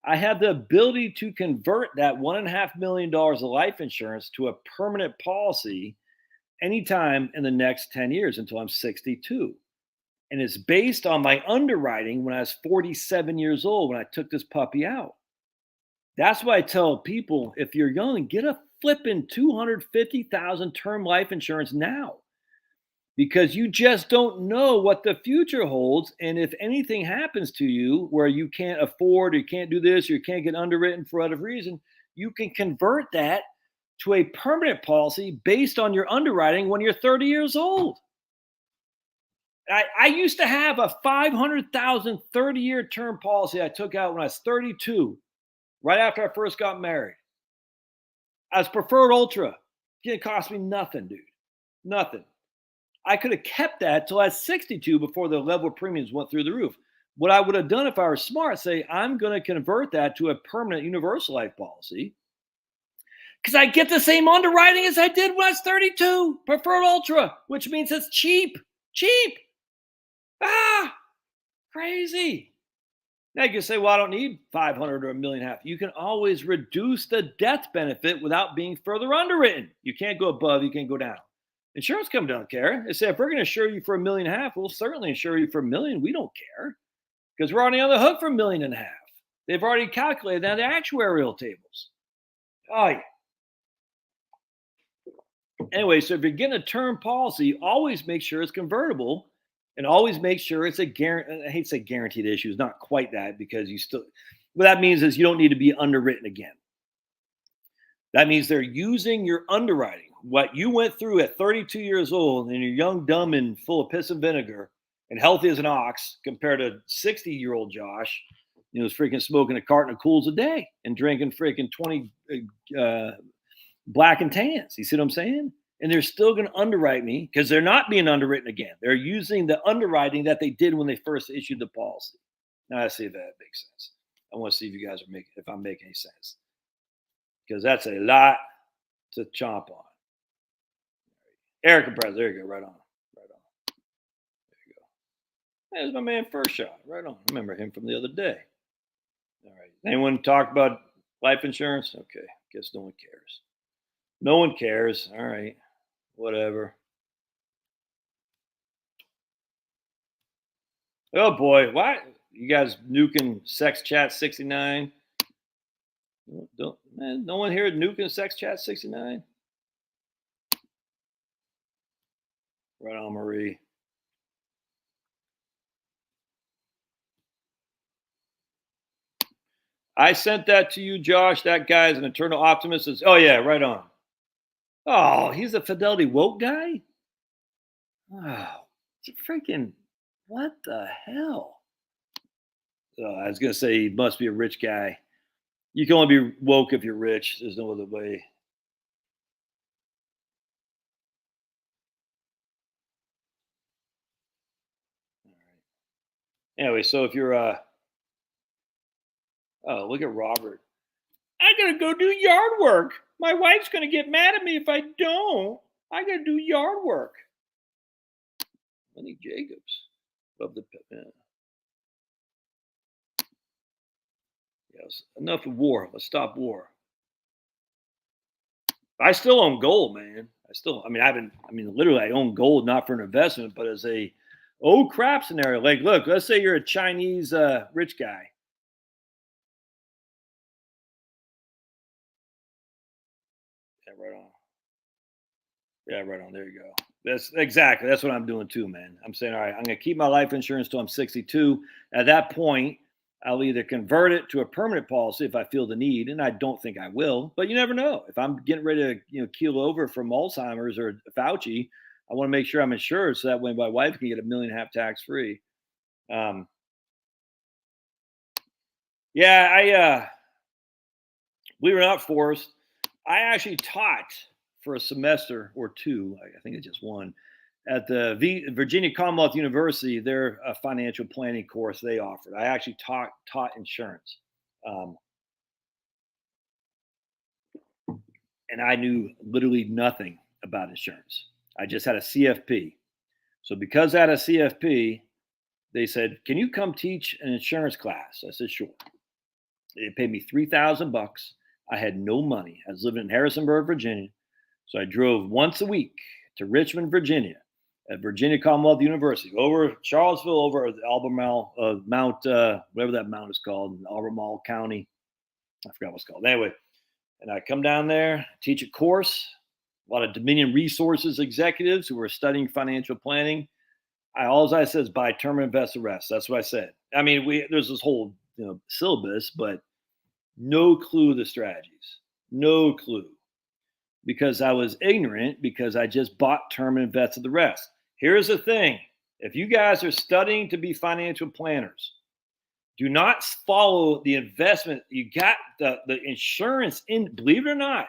I have the ability to convert that $1.5 million of life insurance to a permanent policy anytime in the next 10 years until I'm 62. And it's based on my underwriting when I was 47 years old when I took this puppy out. That's why I tell people, if you're young, get a flipping $250,000 term life insurance now, because you just don't know what the future holds. And if anything happens to you where you can't afford, or you can't do this, or you can't get underwritten for whatever reason, you can convert that to a permanent policy based on your underwriting when you're 30 years old. I used to have a $500,000 30-year term policy I took out when I was 32, right after I first got married. I was preferred ultra. It didn't cost me nothing, dude. Nothing. I could have kept that till I was 62 before the level of premiums went through the roof. What I would have done if I were smart, say, I'm going to convert that to a permanent universal life policy, because I get the same underwriting as I did when I was 32, preferred ultra, which means it's cheap. Cheap. Crazy. Now you can say, well, I don't need 500 or $1.5 million. You can always reduce the death benefit without being further underwritten. You can't go above, you can't go down. Insurance company don't care. They say, if we're going to insure you for $1.5 million, we'll certainly insure you for $1 million. We don't care because we're already on the hook for $1.5 million. They've already calculated that in the actuarial tables. Oh, yeah. Anyway, so if you're getting a term policy, always make sure it's convertible, and always make sure it's a guarantee. I hate to say guaranteed issue. It's not quite that, because you still, what that means is you don't need to be underwritten again. That means they're using your underwriting, what you went through at 32 years old, and you're young, dumb, and full of piss and vinegar, and healthy as an ox, compared to 60-year-old Josh, who's freaking smoking a carton of Cools a day and drinking freaking 20 black and tans. You see what I'm saying? And they're still going to underwrite me because they're not being underwritten again. They're using the underwriting that they did when they first issued the policy. Now I see if that makes sense. I want to see if you guys are making, if I'm making any sense, because that's a lot to chomp on. Erica Perez, there you go, right on, right on. There you go. There's my man First Shot, right on. I remember him from the other day. All right. Anyone talk about life insurance? Okay, guess no one cares. No one cares. All right, whatever. Oh boy, what? You guys nuking Sex Chat 69? Don't, man, no one here nuking Sex Chat 69? Right on, Marie. I sent that to you, Josh. That guy's an eternal optimist. Oh yeah, right on. Oh, he's a Fidelity woke guy? Oh, freaking, what the hell? Oh, I was going to say he must be a rich guy. You can only be woke if you're rich. There's no other way. All right. Anyway, so if you're Oh, look at Robert. I gotta go do yard work. My wife's gonna get mad at me if I don't. I gotta do yard work. Lenny Jacobs. Love the yes. Enough of war. Let's stop war. I still own gold, man. Literally, I own gold not for an investment, but as a oh crap scenario. Like, look, let's say you're a Chinese rich guy. Yeah, right on. Yeah, right on. There you go. That's what I'm doing too, man. I'm saying, all right, I'm gonna keep my life insurance till I'm 62. At that point, I'll either convert it to a permanent policy if I feel the need, and I don't think I will, but you never know. If I'm getting ready to, keel over from Alzheimer's or Fauci, I want to make sure I'm insured so that way my wife can get $1.5 million tax free. Um, yeah, believe it or not, Forrest, I actually taught for a semester or two. I think it's just one at the Virginia Commonwealth University. Their financial planning course they offered. I actually taught insurance, um, and I knew literally nothing about insurance. I just had a CFP. So because I had a CFP, they said, "Can you come teach an insurance class?" I said, "Sure." They paid me $3,000. I had no money. I was living in Harrisonburg, Virginia. So I drove once a week to Richmond, Virginia, at Virginia Commonwealth University, over Charlottesville, over Albemarle, Mount, whatever that mount is called, in Albemarle County. I forgot what's called. Anyway, and I come down there, teach a course. A lot of Dominion Resources executives who were studying financial planning. All I said is buy term and invest the rest. That's what I said. There's this whole syllabus, but no clue of the strategies. No clue. Because I was ignorant, because I just bought term and invested the rest. Here's the thing. If you guys are studying to be financial planners, do not follow the investment. You got the insurance in, believe it or not,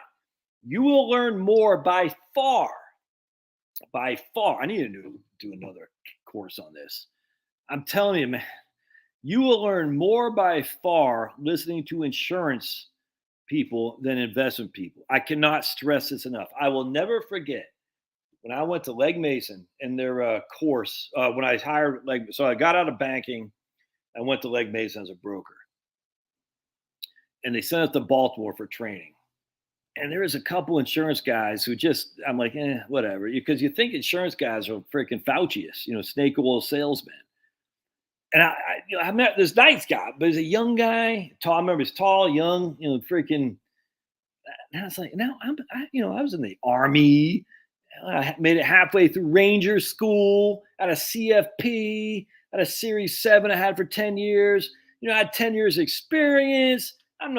you will learn more by far. By far. I need to do another course on this. I'm telling you, man, you will learn more by far listening to insurance people than investment people. I cannot stress this enough. I will never forget when I went to Legg Mason in their course, when I hired so I got out of banking, I went to Legg Mason as a broker, and they sent us to Baltimore for training. And there was a couple insurance guys who I'm like, whatever, because you think insurance guys are freaking Fauciists, snake oil salesmen. And I met this nice guy, but he's a young guy, tall. I remember he's tall, young, freaking. And I was like, I was in the Army. I made it halfway through Ranger School. Had a CFP. Had a Series 7 I had for 10 years. I had 10 years experience. I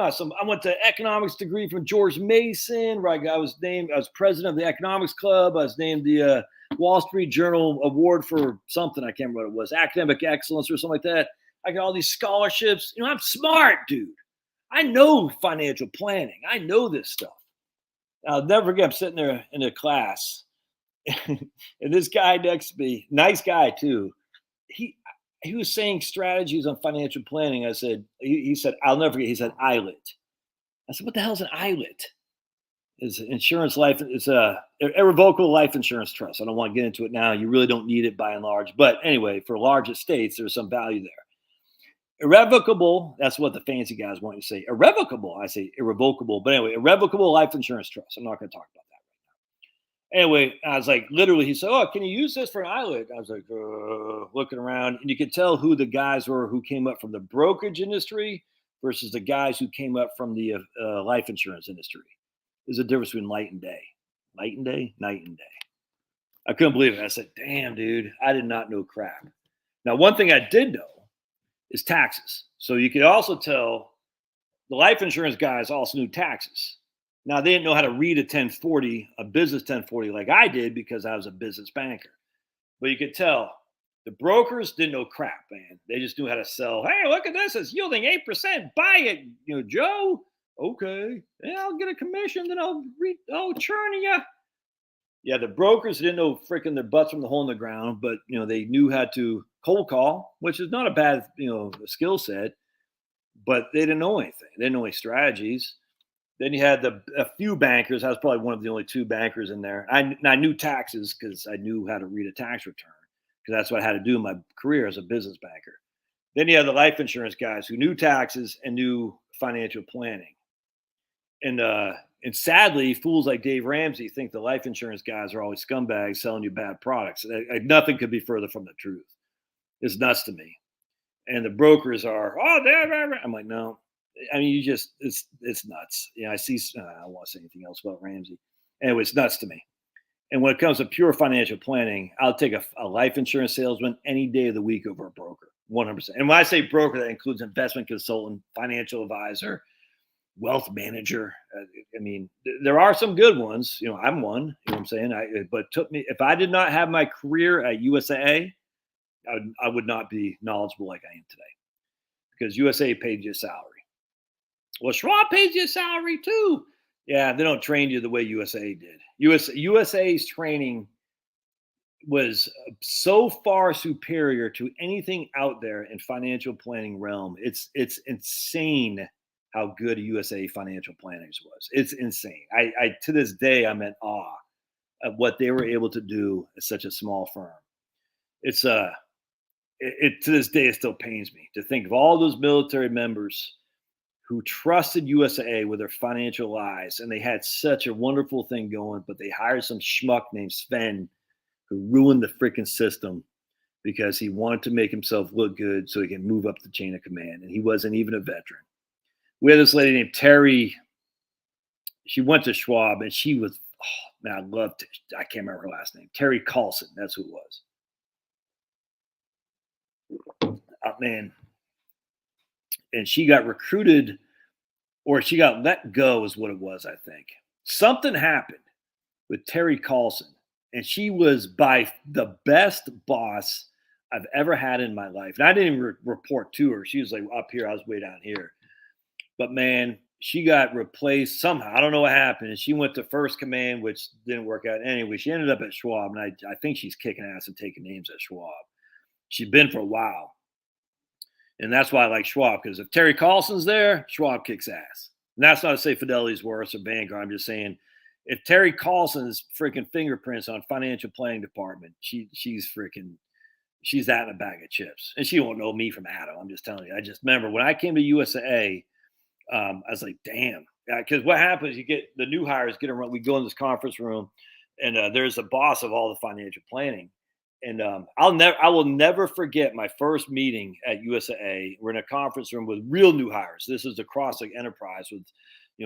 went to economics degree from George Mason, where I was president of the economics club. I was named the Wall Street Journal Award for something. I can't remember what it was, academic excellence or something like that. I got all these scholarships. I'm smart, dude. I know financial planning. I know this stuff. I'll never forget, I'm sitting there in a class, and this guy next to me, nice guy too, he was saying strategies on financial planning. I said, he said, I'll never forget, he said, ILIT. I said, what the hell is an ILIT? It's insurance life. It's a irrevocable life insurance trust. I don't want to get into it now. You really don't need it by and large. But anyway, for large estates, there's some value there. Irrevocable, that's what the fancy guys want you to say. Irrevocable, I say irrevocable. But anyway, irrevocable life insurance trust. I'm not going to talk about that right now. Anyway, I was like, literally, he said, oh, can you use this for an ILIT? I was like, looking around. And you could tell who the guys were who came up from the brokerage industry versus the guys who came up from the life insurance industry. There's a difference between light and day. Light and day, night and day. I couldn't believe it. I said, damn, dude, I did not know crap. Now, one thing I did know is taxes. So you could also tell the life insurance guys also knew taxes. Now, they didn't know how to read a 1040, a business 1040 like I did because I was a business banker. But you could tell the brokers didn't know crap, man. They just knew how to sell. Hey, look at this. It's yielding 8%. Buy it, Joe. Okay. Yeah, I'll get a commission. Then I'll churn you. Yeah, the brokers didn't know freaking their butts from the hole in the ground, but they knew how to cold call, which is not a bad skill set. but they didn't know anything. They didn't know any strategies. Then you had a few bankers. I was probably one of the only two bankers in there. I knew taxes because I knew how to read a tax return because that's what I had to do in my career as a business banker. Then you had the life insurance guys who knew taxes and knew financial planning. And sadly, fools like Dave Ramsey think the life insurance guys are always scumbags selling you bad products. Nothing could be further from the truth. It's nuts to me. And the brokers are, I'm like, no. I mean, it's nuts. I see. I don't want to say anything else about Ramsey. Anyway, it's nuts to me. And when it comes to pure financial planning, I'll take a life insurance salesman any day of the week over a broker, 100%. And when I say broker, that includes investment consultant, financial advisor, wealth manager. I mean, there are some good ones. I'm one. You know what I'm saying? But it took me. If I did not have my career at USAA, I would not be knowledgeable like I am today, because USAA paid you a salary. Well, Schwab pays you a salary too. Yeah, they don't train you the way USAA did. USAA's training was so far superior to anything out there in financial planning realm. It's insane how good USA Financial Planners was. It's insane. I to this day, I'm in awe of what they were able to do at such a small firm. It's to this day, it still pains me to think of all those military members who trusted USAA with their financial lives, and they had such a wonderful thing going, but they hired some schmuck named Sven who ruined the freaking system because he wanted to make himself look good so he can move up the chain of command, and he wasn't even a veteran. We had this lady named Terry. She went to Schwab, and she was, I can't remember her last name. Terry Carlson, that's who it was. Man. And she got recruited, or she got let go is what it was, I think. Something happened with Terry Carlson, and she was by the best boss I've ever had in my life. And I didn't even report to her. She was like up here. I was way down here. But man, she got replaced somehow. I don't know what happened. And she went to first command, which didn't work out. Anyway, she ended up at Schwab, and I think she's kicking ass and taking names at Schwab. She's been for a while. And that's why I like Schwab, because if Terry Carlson's there, Schwab kicks ass. And that's not to say Fidelity's worse or Vanguard. I'm just saying, if Terry Carlson's freaking fingerprints on financial planning department, she's that in a bag of chips. And she won't know me from Adam. I'm just telling you. I just remember when I came to USAA, I was like, damn. Because what happens, you get the new hires get around. We go in this conference room, and there's a boss of all the financial planning. And I will never forget my first meeting at USAA. We're in a conference room with real new hires. This is across the enterprise with,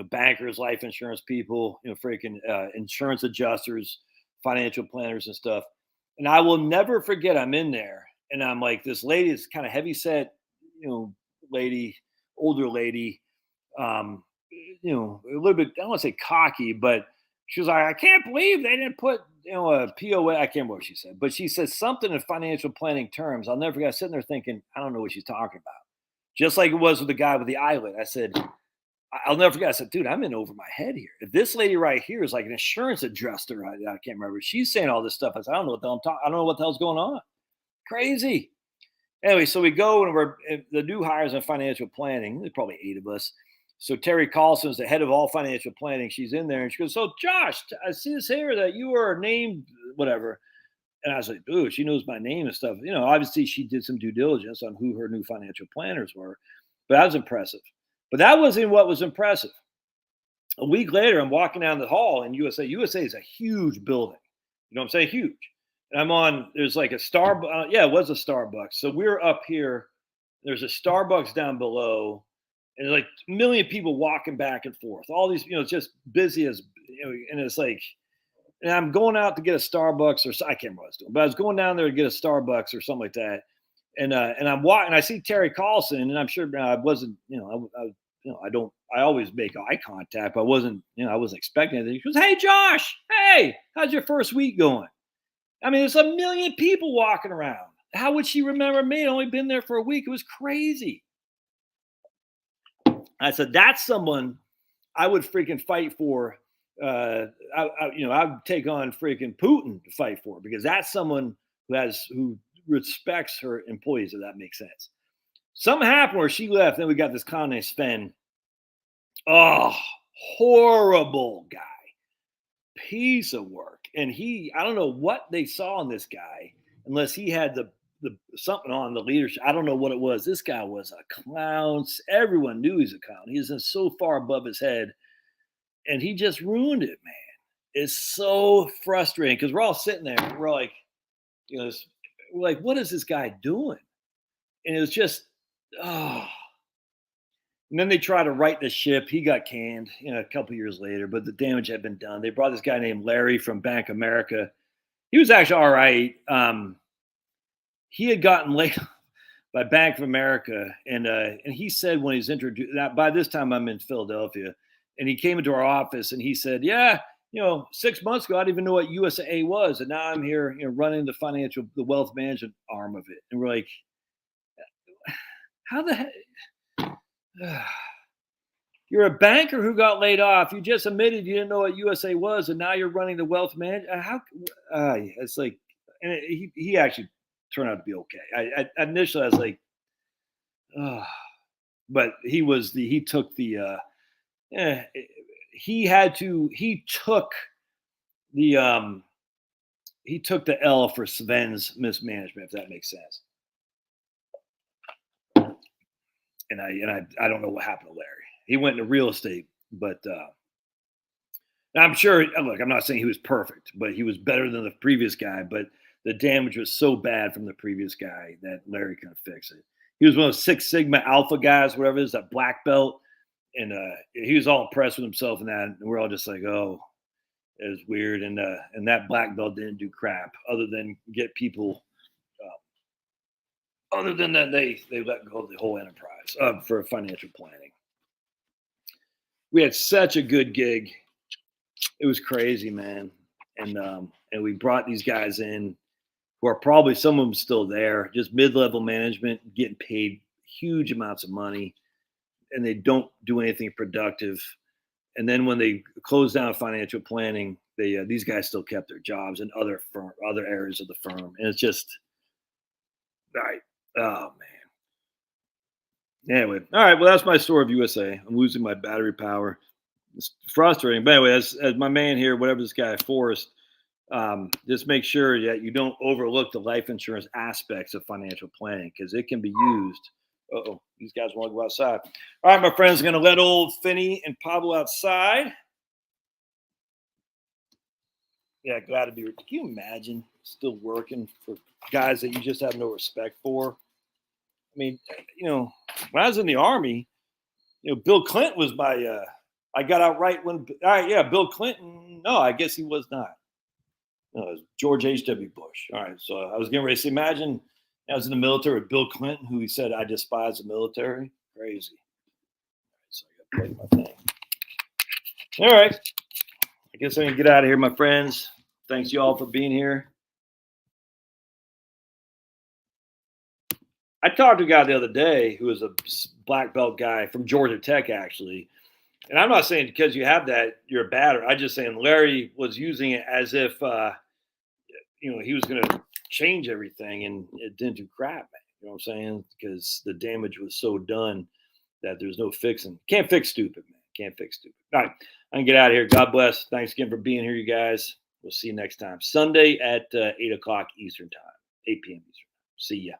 bankers, life insurance people, freaking insurance adjusters, financial planners and stuff. And I will never forget, I'm in there and I'm like, this lady is kind of heavy set, lady, older lady, a little bit, I don't want to say cocky, but she was like, I can't believe they didn't put, a POA. I can't remember what she said, but she said something in financial planning terms. I'll never forget sitting there thinking, I don't know what she's talking about. Just like it was with the guy with the eyelid. I said, I'll never forget. I said, dude, I'm in over my head here. If this lady right here is like an insurance adjuster, I can't remember. She's saying all this stuff. I said, I don't know what the hell I'm talking. I don't know what the hell's going on. Crazy. Anyway, so we go and we're the new hires in financial planning. There's probably 8 of us. So Terry Carlson's the head of all financial planning. She's in there and she goes, so Josh, I see this here that you were named whatever. And I was like, dude, she knows my name and stuff. Obviously she did some due diligence on who her new financial planners were, but that was impressive. But that wasn't what was impressive. A week later, I'm walking down the hall in USA. USA is a huge building. You know what I'm saying? Huge. And there's like a Starbucks. It was a Starbucks. So we're up here. There's a Starbucks down below. And there's like a million people walking back and forth. All these, it's just busy as, and it's like, and I'm going out to get a Starbucks or I can't remember what I was doing, but I was going down there to get a Starbucks or something like that. And I'm walking, I see Terry Carlson, and I'm sure I wasn't, I always make eye contact, but I wasn't expecting anything. He goes, hey, Josh, hey, how's your first week going? I mean, there's a million people walking around. How would she remember me? I'd only been there for a week. It was crazy. I said, that's someone I would freaking fight for. I would take on freaking Putin to fight for, because that's someone who respects her employees, if that makes sense. Something happened where she left. Then we got this clown named Sven. Oh, horrible guy. Piece of work. And I don't know what they saw in this guy, unless he had the something on the leadership. I don't know what it was. This guy was a clown. Everyone knew he's a clown. He was so far above his head, and he just ruined it, man. It's so frustrating because we're all sitting there. And we're like, we're like, what is this guy doing? And it was just, oh. And then they tried to right the ship. He got canned, a couple years later, but the damage had been done. They brought this guy named Larry from Bank of America. He was actually all right. He had gotten laid by Bank of America, and he said when he's introduced. By this time, I'm in Philadelphia, and he came into our office and he said, "Yeah, 6 months ago, I didn't even know what USAA was, and now I'm here, running the wealth management arm of it." And we're like, "How the heck?" You're a banker who got laid off. You just admitted you didn't know what USA was, and now you're running the wealth management. It's like, and he actually turned out to be okay. Initially I was like, but he took the L for Sven's mismanagement, if that makes sense. And I don't know what happened to Larry. He went into real estate, but I'm sure. Look, I'm not saying he was perfect, but he was better than the previous guy. But the damage was so bad from the previous guy that Larry couldn't fix it. He was one of those Six Sigma Alpha guys, whatever it is, that black belt, and he was all impressed with himself and that. And we're all just like, oh, it was weird. And that black belt didn't do crap other than get people. Other than that, they let go of the whole enterprise for financial planning. We had such a good gig. It was crazy, man. And we brought these guys in who are probably, some of them still there, just mid-level management, getting paid huge amounts of money, and they don't do anything productive. And then when they closed down financial planning, these guys still kept their jobs in other areas of the firm. And it's just, all right. Oh man. Anyway, all right. Well, that's my story of USA. I'm losing my battery power. It's frustrating, but anyway, as my man here, whatever this guy Forrest, just make sure that you don't overlook the life insurance aspects of financial planning because it can be used. These guys want to go outside. All right, my friends, I'm going to let old Finney and Pablo outside. Yeah, glad to be here. Can you imagine still working for guys that you just have no respect for? I mean, when I was in the Army, Bill Clinton was my, I got out right when, all right, yeah, Bill Clinton, no, I guess he was not. No, it was George H.W. Bush. All right, so I was getting ready to say, imagine I was in the military with Bill Clinton, who he said, I despise the military. Crazy. So I got to play my thing. All right. I guess I can get out of here, my friends. Thanks you all for being here. I talked to a guy the other day who was a black belt guy from Georgia Tech, actually. And I'm not saying because you have that, you're a batter. I'm just saying Larry was using it as if, he was going to change everything, and it didn't do crap, man. You know what I'm saying? Because the damage was so done that there's no fixing. Can't fix stupid, man. Can't fix stupid. All right. I can get out of here. God bless. Thanks again for being here, you guys. We'll see you next time. Sunday at 8 o'clock Eastern time, 8 p.m. Eastern. See ya.